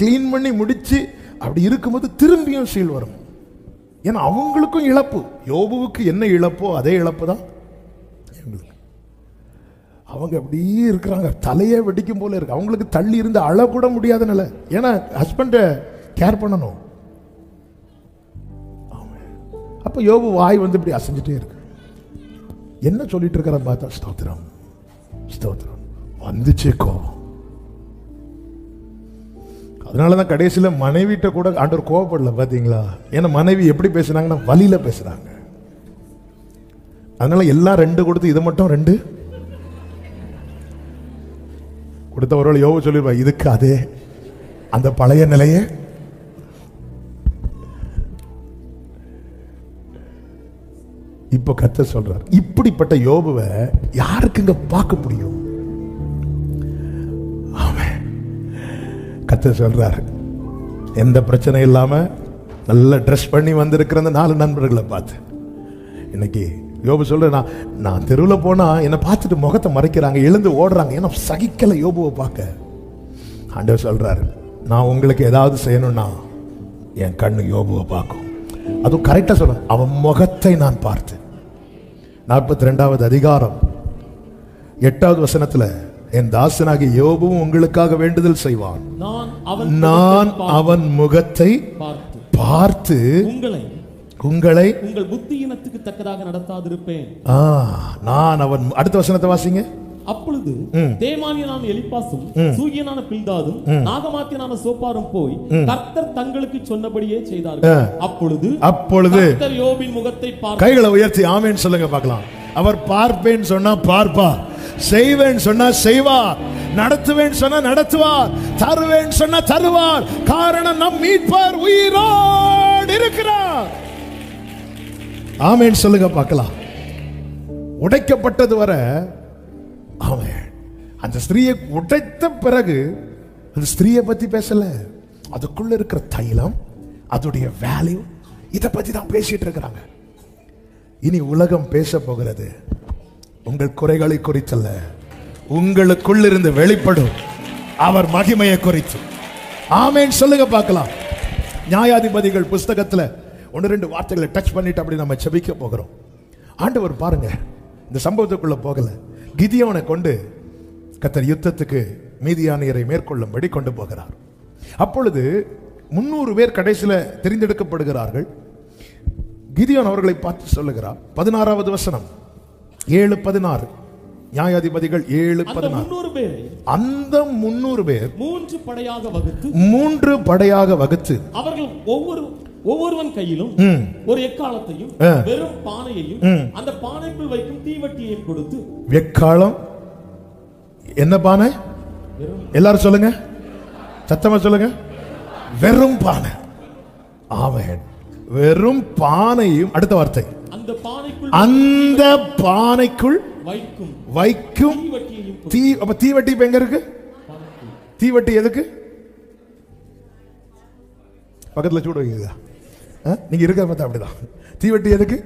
கிளீன் பண்ணி முடிச்சு அப்படி இருக்கும்போது திரும்பியும் சீழ் வரும். ஏன்னா அவங்களுக்கும் இழப்பு. யோபுவுக்கு என்ன இழப்போ அதே இழப்பு தான் எங்களுக்கு. அவங்க அப்படியே இருக்கிறாங்க, தலையே வெடிக்கும் போல இருக்கு. அவங்களுக்கு தள்ளி இருந்து அழ கூட முடியாத நிலை. ஏன்னா ஹஸ்பண்டை கேர் பண்ணணும். அப்ப யோபு வாய் வந்து இப்படி அசைஞ்சிட்டே இருக்கு. என்ன சொல்லிட்டு இருக்கிற பார்த்தா, ஸ்தோத்திரம் ஸ்தோத்திரம். வந்துச்சே கோபம். அதனாலதான் கடைசியில மனைவிட்ட கூட ஆண்டவர் கோபப்படல, பாத்தீங்களா? ஏன்னா மனைவி எப்படி பேசுனாங்கன்னா வலியில பேசுறாங்க. அதனால எல்லாம் 2 கொடுத்து இது மட்டும் 2 கொடுத்த. ஒருவேளை யோபு சொல்லிருப்பா, இதுக்கு அதே அந்த பழைய நிலையே. இப்ப கர்த்தர் சொல்றார், இப்படிப்பட்ட யோபுவை யாருக்குங்க பார்க்க முடியும்? கர்த்தர் சொல்றாரு, எந்த பிரச்சனை இல்லாம நல்ல ட்ரெஸ் பண்ணி வந்திருக்கிற அந்த 4 நண்பர்களை பார்த்து இன்னைக்கு யோபு சொல்ற, நான் தெருவில் போனா என்னை பார்த்துட்டு முகத்தை மறைக்கிறாங்க, எழுந்து ஓடுறாங்க. ஏன்னா சகிக்கல யோபுவை பார்க்க. ஆண்டவர் சொல்றாரு, நான் உங்களுக்கு ஏதாவது செய்யணும்னா என் கண்ணு யோபுவை பார்க்கும். அதுவும் கரெக்டா சொல்ற, அவன் முகத்தை நான் பார்த்து. 42வது அதிகாரம் 8வது வசனத்துல, என் தாசனாகிய யோபுவும் உங்களுக்காக வேண்டுதல் செய்வான். நான் அவன் முகத்தை பார்த்து உங்களை உங்கள் புத்தியினத்துக்கு தக்கதாக நடத்தாதிருப்பேன். நான் அவன். அடுத்த வசனத்தை வாசிங்க. அப்பொழுது தேமானியனான எலிப்பாசும் சூகியனான பில்தாதும் நாகமாத்தியனான சோப்பாரும் போய் கர்த்தர் தங்களுக்கு சொன்னபடியே செய்தார்கள். அப்பொழுது கர்த்தர் யோபின் முகத்தை பார்த்து, கைகளை உயர்த்தி ஆமென் சொல்லுங்க பார்க்கலாம். அவர் பார்ப்பேன் சொன்னா பார்ப்பார், செய்வேன் சொன்னா செய்வார், நடத்துவேன் சொன்னா நடத்துவார், தருவேன் சொன்னா தருவார். காரணம் நம் மீட்பர் உயிரோடு இருக்கிறார். ஆமென் சொல்லுங்க பார்க்கலாம். உடைக்கப்பட்டது வர ஆமென். அந்த ஸ்திரீயை உடைத்த பிறகு அந்த ஸ்திரீயை பத்தி பேசல, அதுக்குள்ள இருக்கிற தைலம், அதோடைய வேல்யூ, இதை பத்தி தான் பேசிட்டு இருக்கிறாங்க. இனி உலகம் பேச போகிறது உங்கள் குறைகளை குறித்தல்ல, உங்களுக்குள் இருந்து வெளிப்படும் அவர் மகிமையை குறித்து. ஆமென் சொல்லுங்க பார்க்கலாம். நியாயாதிபதிகள் புஸ்தகத்துல 1-2 வார்த்தைகளை டச் பண்ணிட்டு அப்படி நம்ம செபிக்க போகிறோம். ஆண்டவர் பாருங்க, இந்த சம்பவத்துக்குள்ள போகல, கிதியோனை கொண்டு கர்த்தர் யுத்தத்துக்கு மீதியானியரை மேற்கொள்ளும்படி கொண்டு போகிறார். அப்பொழுது 300 பேர் கடைசியில தெரிந்தெடுக்கப்படுகிறார்கள். கிதியோன் அவர்களை பார்த்து சொல்லுகிறார். 16வது வசனம், 7:16, நியாயாதிபதிகள் 7:16. அந்த 300 பேர் 3 படையாக வகுத்து அவர்கள் ஒவ்வொருவன் கையிலும் ஒரு எக்காலத்தையும் வெறும் பானையையும் அந்த பானைக்குள் வைக்கும் தீவட்டியையும் கொடுத்து. எக்காலம் என்ன பானை? எல்லாரும் சொல்லுங்க, சத்தமா சொல்லுங்க. வெறும் பானை. ஆமென். வெறும் பானையும், அடுத்த வார்த்தை, அந்த பானைக்குள் வைக்கும் தீ. அப்ப தீவட்டி இப்ப எங்க இருக்கு? தீவட்டி எதுக்கு? பக்கத்துல சூடு வைக்குதா? நீங்க இருக்க பார்த்தா அப்படிதான். தீவட்டி எதுக்கு?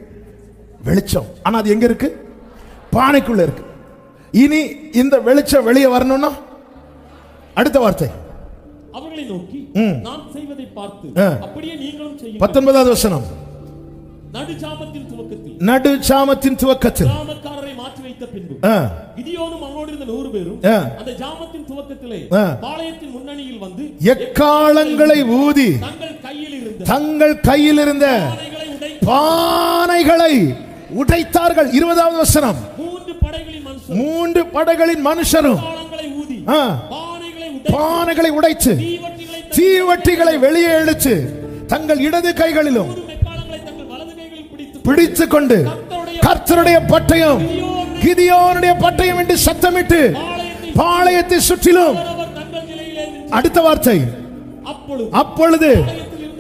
வெளிச்சம். ஆனா அது எங்க இருக்கு? பானைக்குள்ள இருக்கு. இனி இந்த வெளிச்சம் வெளியே வரணும்னா அடுத்த வார்த்தை, அவர்களை நோக்கி நாம் செய்வதை பார்த்து அப்படியே நீங்களும் செய்யுங்கள். 19வது வசனம், நடுஜாமத்தின் துவக்கத்தில் ஜாமக்காரரை மாற்றி வைத்த பின்பு கிதியோனும் அவனோடு இருந்த 100 பேரும் அந்த ஜாமத்தின் துவக்கத்திலே பாளையத்தின் முன்னணியில் வந்து எக்காளங்களை ஊதி தங்கள் கையில் இருந்த பானைகளை உடைத்தார்கள். 20வது வசனம், 3 படைகளின் மனுஷரும் பானைகளை உடைத்து தீவட்டிகளை வெளியே இழுத்து தங்கள் இடது கைகளிலும் பிடித்துக் கொண்டு கர்த்தருடைய பட்டயம் கிதியோனுடைய பட்டயம் என்று சத்தமிட்டு பாளையத்தை சுற்றிலும். அடுத்த வார்த்தை, அப்பொழுது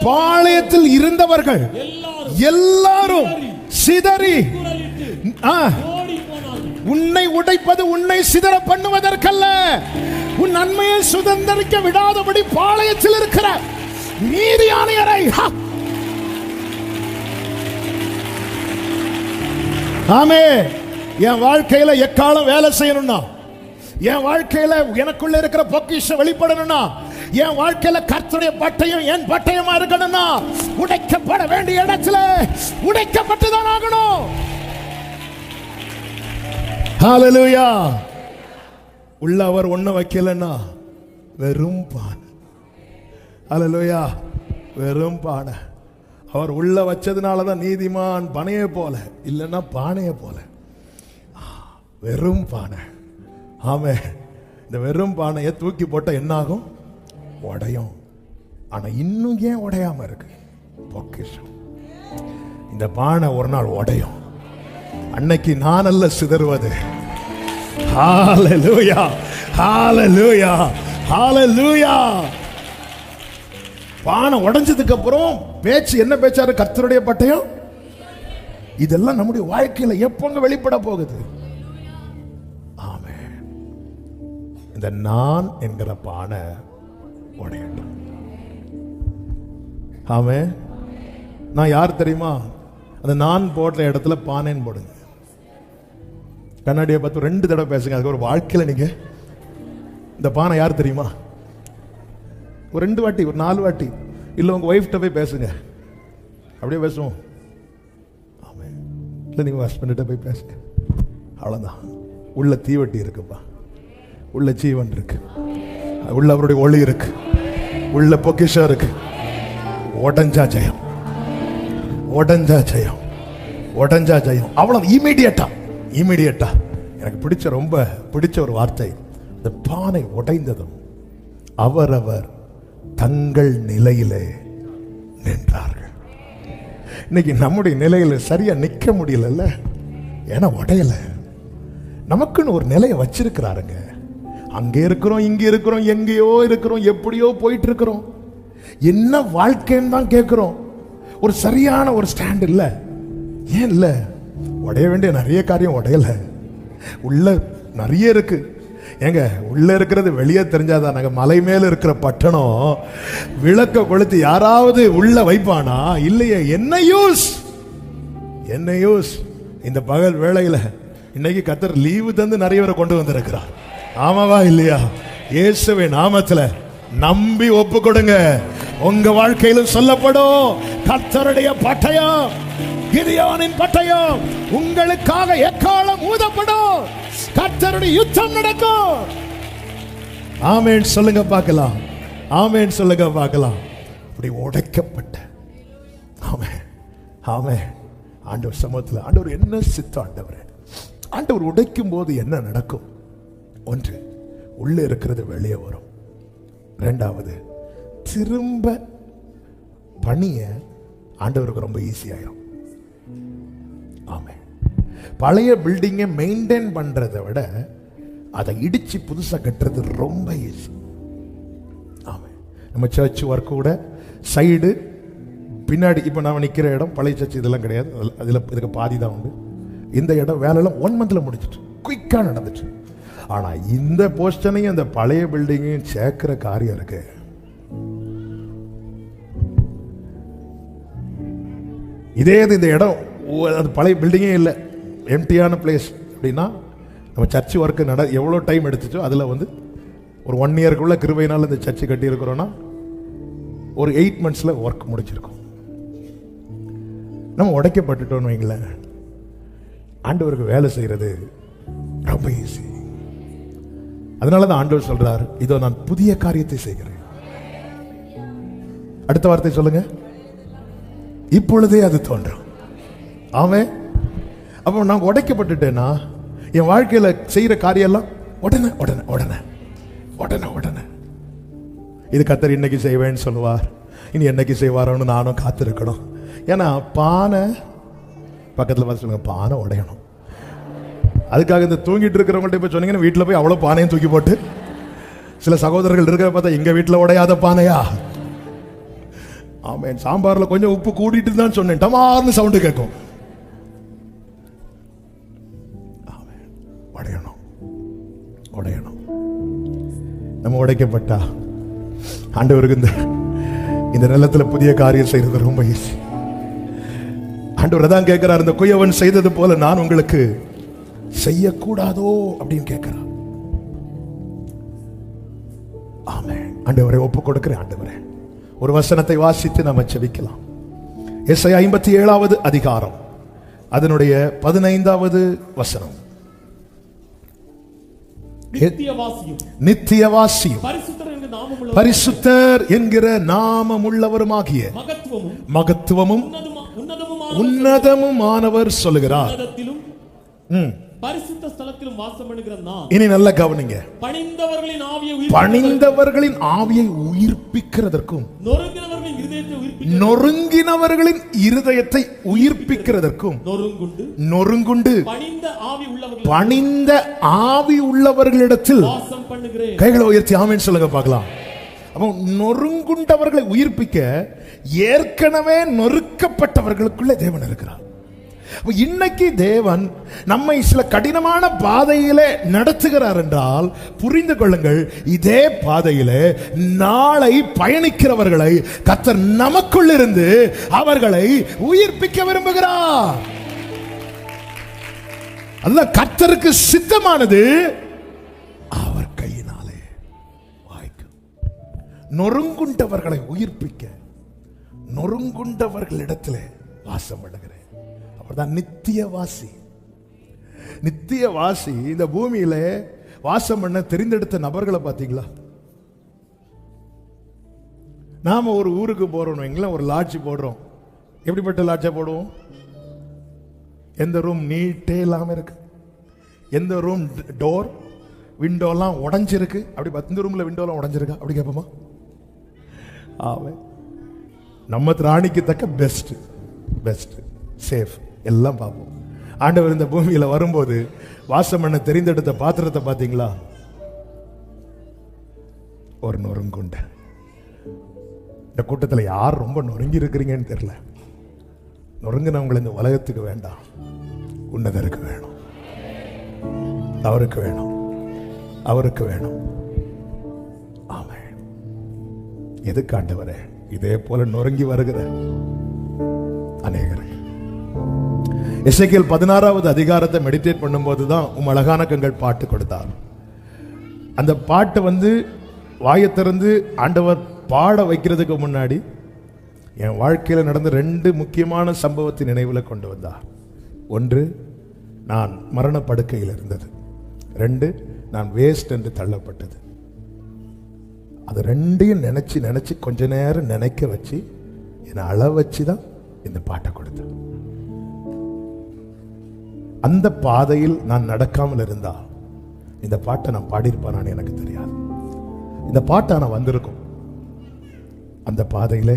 பாளையத்தில் இருந்தவர்கள் எல்லாரும் சிதறி. உன்னை உடைப்பது உன்னை சிதற பண்ணுவதற்கல்ல, உன் நன்மையை சுதந்திரிக்க விடாதபடி பாளையத்தில் இருக்கிற மீதியானியரை. ஆமே. என் வாழ்க்கையில எக்காலம் வேலை செய்யணும்னா, என் வாழ்க்கையில எனக்குள்ள இருக்கிற பொக்கிஷம் வெளிப்படணும்னா, என் வாழ்க்கையில கர்த்தருடைய பட்டயம் என் பட்டயமா இருக்கணும்னா, உடைக்கப்பட வேண்டிய இடத்துல உடைக்கப்பட்டுதான் ஆகணும். ஹalleluya. உள்ள அவர் ஒண்ணு வைக்கலன்னா வெறும் பானை. ஹalleluya. வெறும் பானை. அவர் உள்ள வச்சதுனாலதான் நீதிமான் பனையை போல, இல்லைன்னா பானையை போல. வெறும் பானை. ஆமே. இந்த வெறும் பானையை தூக்கி போட்ட என்ன ஆகும்? உடையும். ஆனா இன்னும் ஏன் உடையாம இருக்கு? பொக்கிஷம். இந்த பானை ஒரு நாள் உடையும். அன்னைக்கு நான் அல்ல சிதறுவது. ஹalleluya, ஹalleluya, ஹalleluya. பானை உடைஞ்சதுக்கு அப்புறம் பேச்சு என்ன பேச்சாரு? கர்த்தருடைய பட்டயம். இதெல்லாம் நம்முடைய வாழ்க்கையில எப்பங்க வெளிப்பட போகுது? ஆமென். இந்த நான் என்கிற பானை உடையட்டும். ஆமென். நான் யார் தெரியுமா? அந்த நான் போடுற இடத்துல பானைன்னு போடுங்க. கண்ணாடியை பார்த்து 2 தடவை பேசுங்க. அதுக்கு ஒரு வாழ்க்கையில நீங்க இந்த பானை யார் தெரியுமா? ஒரு 2 வாட்டி, ஒரு 4 வாட்டி, இல்லை உங்க ஒய்ஃப்ட்ட போய் பேசுங்க. அப்படியே பேசுவோம். ஆமென். இல்லை நீங்க ஹஸ்பண்ட்ட போய் பேசுங்க. அவ்வளோதான். உள்ள தீவட்டி இருக்குப்பா, உள்ள ஜீவன் இருக்கு, உள்ள அவருடைய ஒளி இருக்கு, உள்ள பொக்கிஷம் இருக்கு. உடஞ்சா ஜெயம், உடஞ்சா ஜெயம், உடஞ்சா ஜெயம். அவ்வளவு இமீடியட்டா எனக்கு ரொம்ப பிடிச்ச ஒரு வார்த்தை, இந்த பானை உடைந்ததும் அவரவர் தங்கள் நிலையிலே நின்றார்கள். இன்னைக்கு நம்முடைய நிலையில சரியா நிக்க முடியல, ஏன்னா உடையல. நமக்குன்னு ஒரு நிலையை வச்சிருக்கிறாருங்க. அங்கே இருக்கிறோம், இங்கே இருக்கிறோம், எங்கேயோ இருக்கிறோம், எப்படியோ போயிட்டு இருக்கிறோம். என்ன வாழ்க்கைன்னு தான் கேட்கிறோம். ஒரு சரியான ஒரு ஸ்டாண்ட் இல்லை. ஏன் இல்லை? உடைய வேண்டிய நிறைய காரியம் உடையல. உள்ள நிறைய இருக்கு. ஏங்க, உள்ள இருக்கிறது வெளியே தெரிஞ்சாதான். நாங்க மலை மேல இருக்கிற பட்டணம் விளக்க கொளுத்தி யாராவது உள்ள வைப்பானா? இல்லையே. என்ன யூஸ்? என்ன யூஸ்? இந்த பகல் வேளையில இன்னைக்கு கர்த்தர் லீவு தந்து நிறைய பேரை கொண்டு வந்திருக்கிறார். ஆமாவா இல்லையா? இயேசுவின் நாமத்துல நம்பி ஒப்பு கொடுங்க. உங்க வாழ்க்கையிலும் சொல்லப்படும் கர்த்தருடைய பட்டயம், கிதியோனின் பட்டயம் உங்களுக்காக எக்காலம் ஊதப்படும். கர்த்தருடைய யுத்தம் நடக்கும். ஆமென் சொல்லுங்க பார்க்கலாம். ஆமென் சொல்லுங்க பார்க்கலாம். அப்படி உடைக்கப்பட்ட ஆமென் ஆமென் ஆண்டவர் சமூகத்தில் ஆண்டவர் என்ன சித்தம் ஆண்டவர். ஆண்டவர் உடைக்கும் போது என்ன நடக்கும்? ஒன்று, உள்ளே இருக்கிறது வெளியே வரும். இரண்டாவது, திரும்ப பணிய ஆண்டவருக்கு ரொம்ப ஈஸியாயிரும். ஆமென். பழைய பில்டிங்கை மெயின்டைன் பண்றதை விட அதை இடிச்சு புதுசா கட்டுறது ரொம்ப ஈஸி. ஆமென். நம்ம சர்ச் ஒர்க் கூட சைடு பின்னாடி, இப்போ நான் நிற்கிற இடம் பழைய சர்ச் இதெல்லாம் கிடையாது, அதில் இதுக்கு பாதி தான் உண்டு. இந்த இடம் வேலையெல்லாம் 1 மந்த்ல முடிச்சிட்டு குயிக்காக நடந்துச்சு. ஆனால் இந்த போஸ்டனையும் அந்த பழைய பில்டிங்கையும் சேர்க்கிற காரியம் இருக்கு. இதே இந்த இடம் அது பழைய பில்டிங்கே இல்லை, எம்டியான பிளேஸ் அப்படின்னா நம்ம சர்ச் ஒர்க்கு எவ்வளோ டைம் எடுத்துச்சோ அதில் ஒரு 1 இயருக்குள்ள கிருபையினால் இந்த சர்ச்சு கட்டியிருக்கிறோன்னா ஒரு 8 மந்த்ஸில் ஒர்க் முடிச்சிருக்கோம். நம்ம உடைக்கப்பட்டுட்டோன்னு வைங்களேன், ஆண்டவருக்கு வேலை செய்கிறது ரொம்ப ஈஸி. அதனால தான் ஆண்டவர் சொல்றார், இதோ நான் புதிய காரியத்தை செய்கிறேன். அடுத்த வார்த்தை சொல்லுங்க, இப்பொழுதே அது தோன்றும். ஆமென். அப்போ நான் உடைக்கப்பட்டுட்டேன்னா என் வாழ்க்கையில செய்யற காரியம் எல்லாம் உடனே உடனே உடனே உடனே உடனே. இது கர்த்தர் இன்னைக்கு செய்வேன்னு சொல்லுவார், இனி என்னைக்கு செய்வாரோன்னு நானும் காத்திருக்கணும். ஏன்னா பானை பக்கத்தில் பார்த்து சொல்லுங்க, பானை உடையணும். அதுக்காக இந்த தூங்கிட்டு இருக்கிறவங்கள்ட்ட இப்போ சொன்னீங்கன்னா வீட்டில் போய் அவ்வளோ பானையும் தூக்கி போட்டு, சில சகோதரர்கள் இருக்கிற பார்த்தா எங்கள் வீட்டில் உடையாத பானையா? ஆமாம், சாம்பாரில் கொஞ்சம் உப்பு கூட்டிட்டு தான் சொன்னேன், டமார்னு சவுண்டு கேட்கும். உடையணும் உடையணும். நம்ம உடைக்கப்பட்டா ஆண்டவருக்கு இந்த நிலத்தில் புதிய காரியம் செய்யறது ரொம்ப ஈஸி. ஆண்டவர் தான் கேட்கிறார், இந்த குயவன் செய்தது போல நான் உங்களுக்கு செய்யக்கூடாதோ அப்படின்னு கேட்கிறார். ஆமென். ஆண்டவரை ஒப்பு கொடுக்கிறேன். ஆண்டவரே, ஒரு வசனத்தை வாசித்து நாம ஜெபிக்கலாம். எஸ்ஐயா 57வது அதிகாரம் அதனுடைய 15வது வசனம். நித்தியவாசியும் பரிசுத்தர் என்கிற நாமமுள்ளவருமாகிய மகத்துவமும் உன்னதமுமானவர் சொல்லுகிறார். பரிசுத்த ஸ்தலத்திலும் வாசம் பண்ணுகிற நான். இனி நல்ல கவனிங்க. பணிந்தவர்களின் ஆவியை உயிர்ப்பிக்கிறதற்கும் நொறுங்கினவர்களின் இருதயத்தை உயிர்ப்பிக்கிறதற்கும் நொறுங்குண்டு பணிந்த ஆவி உள்ளவர்களிடத்தில் வாசம் பண்ணுகிறேன். கைகளை உயர்த்தி ஆமென் சொல்லுங்க பார்க்கலாம். அப்போ நொறுங்குண்டவர்களை உயிர்ப்பிக்க ஏற்கனவே நொறுக்கப்பட்டவர்களுக்குள்ளே தேவன் இருக்கிறார். இன்னைக்கு தேவன் நம்மை சில கடினமான பாதையிலே நடத்துகிறார் என்றால் புரிந்து கொள்ளுங்கள், இதே பாதையிலே நாளை பயணிக்கிறவர்களை கர்த்தர் நமக்குள் இருந்து அவர்களை உயிர்ப்பிக்க விரும்புகிறார். அதுதான் கர்த்தருக்கு சித்தமானது அவர் கையினாலே வாய்க்கும். நொறுங்குண்டவர்களை உயிர்ப்பிக்க நொறுங்குண்டவர்களிடத்திலே வாசம் பண்ணுகிறேன். அவர்தான் நித்தியவாசி. நித்தியவாசி இந்த பூமியில வாசம் பண்ண தெரிந்தெடுத்த நபர்களை பார்த்தீங்களா? நாம ஒரு ஊருக்கு போறோம், ஒரு லாட்ஜ் போடுறோம். எப்படிப்பட்ட லாட்ஜா போடுவோம்? எந்த ரூம் நீட்டே இல்லாம இருக்கு, எந்த ரூம் டோர் விண்டோலாம் உடஞ்சிருக்கு அப்படி பார்த்து, இந்த ரூம்ல விண்டோலாம் உடஞ்சிருக்கா அப்படி கேட்போமா? ஆவே நம்ம ராணிக்கு தக்க பெஸ்ட் பெஸ்ட் சேஃப் எல்லாம் பார்ப்போம். ஆண்டவர் இந்த பூமியில வரும்போது வாசம் பண்ண தெரிந்தெடுத்த பாத்திரத்தை பார்த்தீங்களா? ஒரு நொறுங்குண்ட. இந்த கூட்டத்தில் யார் ரொம்ப நொறுங்கி இருக்கிறீங்கன்னு தெரியல. நொறுங்கினவங்களை இந்த உலகத்துக்கு வேண்டாம், உன்னதருக்கு வேணும், அவருக்கு வேணும், அவருக்கு வேணும். ஆமென். எதுக்கு ஆண்டவரே இதே போல நொறுங்கி வருகிற அநேகர். எசேக்கியேல் 16வது அதிகாரத்தை மெடிடேட் பண்ணும்போது தான் அழகான கண்கள் பாட்டு கொடுத்தார். அந்த பாட்டு வாயை திறந்து ஆண்டவர் பாட வைக்கிறதுக்கு முன்னாடி என் வாழ்க்கையில் நடந்த 2 முக்கியமான சம்பவத்தின் நினைவில் கொண்டு வந்தார். 1, நான் மரண படுக்கையில் இருந்தது. 2, நான் வேஸ்ட் என்று தள்ளப்பட்டது. அது 2ஐயும் நினைச்சு நினைச்சு கொஞ்ச நேரம் நினைக்க வச்சு என்னை அள வச்சு தான் இந்த பாட்டை கொடுத்தேன். அந்த பாதையில் நான் நடக்காமல் இருந்தா இந்த பாட்டை நான் பாடியிருப்பானான்னு எனக்கு தெரியாது. இந்த பாட்டை நான் வந்திருக்கும். அந்த பாதையிலே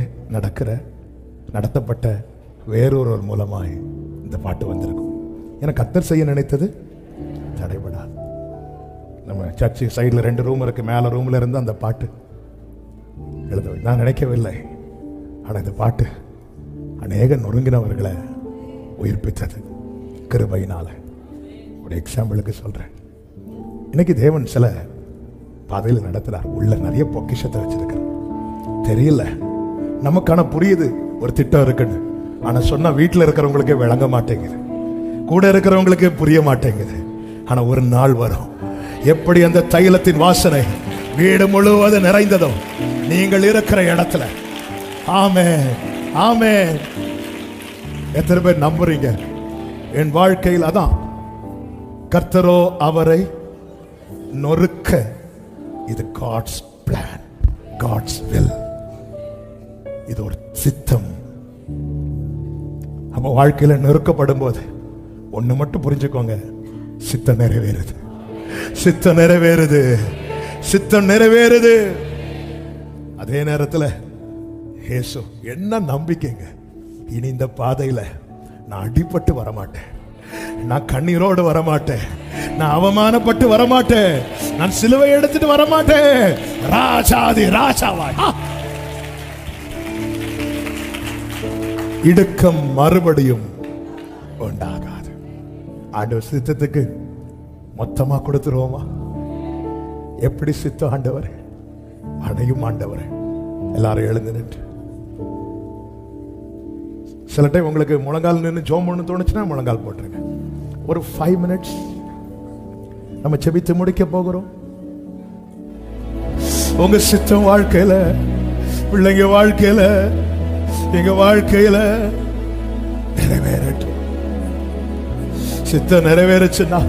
நடத்தப்பட்ட வேறொருவர் மூலமாய் இந்த பாட்டு வந்திருக்கும். எனக்கு கர்த்தர் செய்ய நினைத்தது தடைபடாது. நம்ம சர்ச்சு சைடில் 2 ரூம் இருக்கு. மேலே ரூம்ல இருந்து அந்த பாட்டு எழுத நான் நினைக்கவில்லை. ஆனால் இந்த பாட்டு அநேக நொறுங்கினவர்களை உயிர்ப்பித்தது கிருபையினால. ஒரு எக்ஸாம்பிளுக்கு சொல்றேன். இன்னைக்கு தேவன் சில பாதையில் நடத்துறார். உள்ள நிறைய பொக்கிஷத்தை வச்சிருக்கிறார். தெரியல, நமக்கான புரியுது ஒரு திட்டம் இருக்குன்னு. ஆனா சொன்னா வீட்டில் இருக்கிறவங்களுக்கே விளங்க மாட்டேங்குது, கூட இருக்கிறவங்களுக்கே புரிய மாட்டேங்குது. ஆனா ஒரு நாள் வரும், எப்படி அந்த தைலத்தின் வாசனை வீடு முழுவதும் நிறைந்ததோ நீங்கள் இருக்கிற இடத்துல. ஆமென், ஆமென். எத்தனை பேர் நம்புறீங்க? என் வாழ்க்கையில் அதான், கர்த்தரோ அவரை நொறுக்க. இது காட்ஸ் பிளான், காட்ஸ் வில். இது ஒரு சித்தம். நம்ம வாழ்க்கையில நெருக்கப்படும் போது ஒண்ணு மட்டும் புரிஞ்சுக்கோங்க, சித்தம் நிறைவேறுது, சித்தம் நிறைவேறுது, சித்தம் நிறைவேறுது. அதே நேரத்தில் இயேசு என்ன நம்பிக்கைங்க, இனி இந்த பாதையில நான் அடிபட்டு வரமாட்டேன், நான் கண்ணீரோடு வரமாட்டேன், நான் அவமானப்பட்டு வரமாட்டேன், நான் சிலுவை எடுத்துட்டு வரமாட்டேன். ராஜாதி ராஜாவாய் இடுக்கம் மறுபடியும் உண்டாகாது. ஆண்டவர் சித்தத்துக்கு மொத்தமா கொடுத்துருவோமா? எப்படி சித்தம் ஆண்டவர் அடையும் ஆண்டவர். எல்லாரும் எழுந்து நின்று, சில டைம் உங்களுக்கு முழங்கால் நின்று ஜோம் பண்ணு தோணுச்சுன்னா முழங்கால் போட்டுருங்க. ஒரு 5 மினிட்ஸ் நம்ம செபித்து முடிக்க போகிறோம். உங்க சித்தம் வாழ்க்கையில, பிள்ளைங்க வாழ்க்கையில, எங்க வாழ்க்கையில நிறைவேறட்டும். சித்தம் நிறைவேறுச்சுன்னா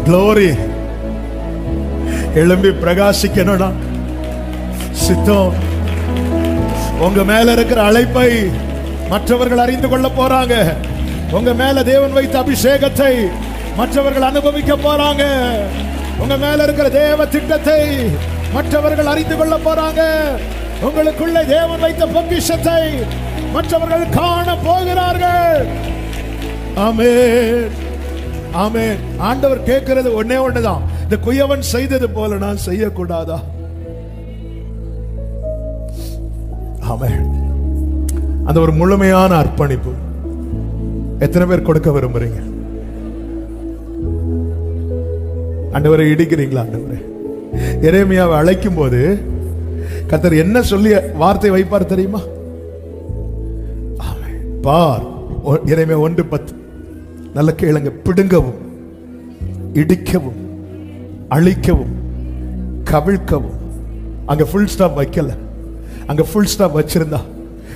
க்ளோரி எழும்பி பிரகாசிக்கணும்னா, சித்தம் உங்க மேல இருக்கிற அழைப்பை மற்றவர்கள் அறிந்து கொள்ள போறாங்க. உங்க மேல தேவன் வைத்த அபிஷேகத்தை மற்றவர்கள் அனுபவிக்க போறாங்க. உங்க மேல இருக்கிற தேவ திட்டத்தை மற்றவர்கள் அறிந்து கொள்ள போறாங்க. உங்களுக்குள்ள தேவன் வைத்த பொக்கிஷத்தை மற்றவர்கள் காண போகிறார்கள். ஆமென், ஆமென். ஆண்டவர் கேட்கிறது ஒண்ணே ஒண்ணுதான், இந்த குயவன் செய்தது போல நான் செய்யக்கூடாதா? ஆமென். அந்த ஒரு முழுமையான அர்ப்பணிப்பு எத்தனை பேர் கொடுக்க விரும்புறீங்க? ஆண்டவரை இடிக்கிறீங்களா? ஆண்டவரே, எரேமியாவை அழைக்கும் போது கர்த்தர் என்ன சொல்லி வார்த்தை வைப்பார் தெரியுமா? பார், எரேமியா 1:10 நல்ல கேளுங்க. பிடுங்கவும், இடிக்கவும், அழிக்கவும், கவிழ்க்கவும். அங்க ஃபுல் ஸ்டாப் வைக்கல. அங்க ஃபுல் ஸ்டாப் வச்சிருந்தா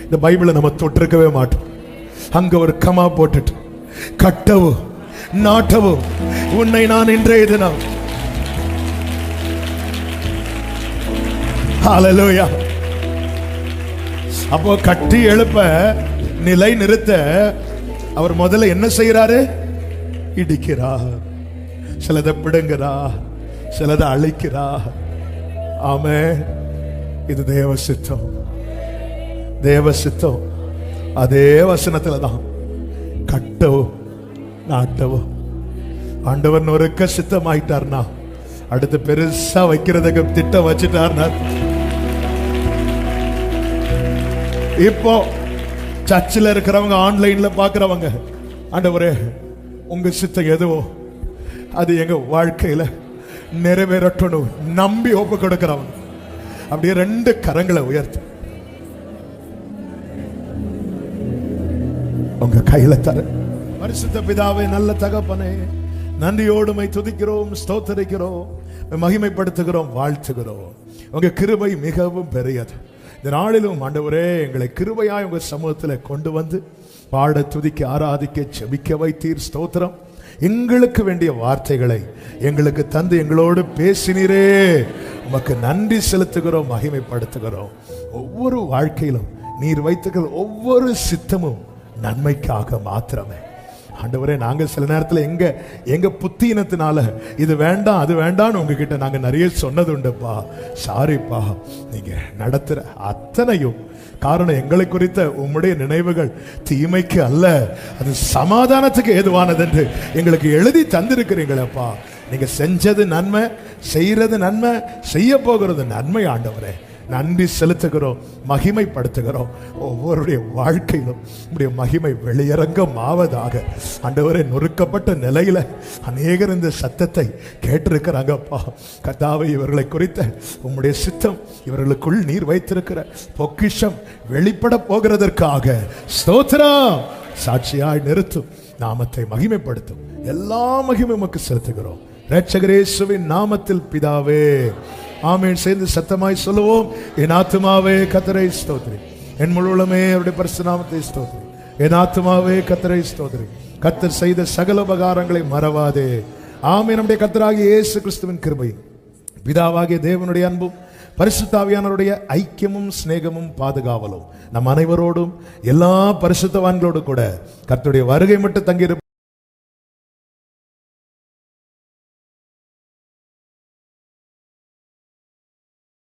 இந்த பைபிளை நம்ம தொட்டிருக்கவே மாட்டோம். அங்க ஒரு கமா போட்டுட்டு, கட்டவும் நாட்டவும் உன்னை நான் இன்றைய தினம். ஹல்லேலூயா. அப்போ கட்டி எழுப்ப, நிலை நிறுத்த அவர் முதல்ல என்ன செய்யறாரு? இடிக்கிறார். சிலதை பிடுங்கிறா, சிலதை அழிக்கிறா. ஆமென். இது தேவ சித்தம். தேவ சித்தம். அதே வசனத்துல தான் கட்டவோ நாட்டவோ ஆண்டவர் நொறுக்க சித்தமாயிட்டார்னா அடுத்து பெருசா வைக்கிறதுக்கு திட்டம் வச்சுட்டார்னா. இப்போ சர்ச்சில் இருக்கிறவங்க, ஆன்லைன்ல பாக்குறவங்க, ஆண்டவரே உங்க சித்தம் எதுவோ அது எங்க வாழ்க்கையில நிறைவேறட்டும் நம்பி ஒப்பு கொடுக்கிறவங்க அப்படியே 2 கரங்களை உயர்த்து உங்க கையில தர. பரிசுத்த பிதாவே, நல்ல தகப்பனே, நன்றியோடுமை துதிக்கிறோம், ஸ்தோத்தரிக்கிறோம், மகிமைப்படுத்துகிறோம், வாழ்த்துகிறோம். உங்க கிருபை மிகவும் பெரியது. இந்த நாளிலும் ஆண்டவரே எங்களை கிருபையாய் உங்க சமூகத்தில் கொண்டு வந்து பாட, துதிக்க, ஆராதிக்க, செபிக்க வைத்தீர். ஸ்தோத்திரம். எங்களுக்கு வேண்டிய வார்த்தைகளை எங்களுக்கு தந்து எங்களோடு பேசினீரே, உமக்கு நன்றி செலுத்துகிறோம், மகிமைப்படுத்துகிறோம். ஒவ்வொரு வாழ்க்கையிலும் நீர் வைத்துக்கிற ஒவ்வொரு சித்தமும் நன்மைக்காக மாத்திரமே. ஆண்டவரே, நாங்க சில நேரத்தில் எங்க புத்தீனத்தினால இது வேண்டாம் அது வேண்டாம்னு உங்ககிட்ட நாங்க நிறைய சொன்னது உண்டுப்பா. சாரிப்பா. நீங்க நடத்துற அத்தனையும் காரணம் எங்களை குறித்த உம்முடைய நினைவுகள் தீமைக்கு அல்ல, அது சமாதானத்துக்கு ஏதுவானது என்று எங்களுக்கு எழுதி தந்திருக்கிறீங்களப்பா. நீங்க செஞ்சது நன்மை, செய்யறது நன்மை, செய்ய போகிறது நன்மை. ஆண்டவரே, நன்றி செலுத்துகிறோம், மகிமைப்படுத்துகிறோம். ஒவ்வொருடைய வாழ்க்கையிலும் உடைய மகிமை வெளியரங்கம் ஆவதாக. ஆண்டவரே, நொறுக்கப்பட்ட நிலையில அநேகர் இந்த சத்தத்தை கேட்டிருக்கிறாங்கப்பா. கர்த்தாவே, இவர்களை குறித்த உம்முடைய சித்தம், இவர்களுக்குள் நீர் வைத்திருக்கிற பொக்கிஷம் வெளிப்பட போகிறதற்காக ஸ்தோத்திரம். சாட்சியாய் நிறுத்தும், நாமத்தை மகிமைப்படுத்தும். எல்லா மகிமை உமக்கு செலுத்துகிறோம் இரட்சகர் இயேசுவின் நாமத்தில் பிதாவே, ஆமென். சேர்ந்து சத்தமாய் சொல்லுவோம். என் ஆத்துமாவே கர்த்தரை ஸ்தோத்திரி, என் முழு உள்ளமே அவருடைய பரிசுத்த நாமத்தை ஸ்தோத்திரி. என் ஆத்துமாவே கர்த்தரை ஸ்தோத்திரி, கர்த்தர் செய்த சகல உபகாரங்களை மறவாதே. ஆமென். நம்முடைய கர்த்தராகிய இயேசு கிறிஸ்துவின் கிருபையும், பிதாவாகிய தேவனுடைய அன்பும், பரிசுத்த ஆவியானவருடைய ஐக்கியமும் சிநேகமும் பாதுகாவலும் நம் அனைவரோடும் எல்லா பரிசுத்தவான்களோடு கூட கர்த்தருடைய வருகை மட்டும் தங்கி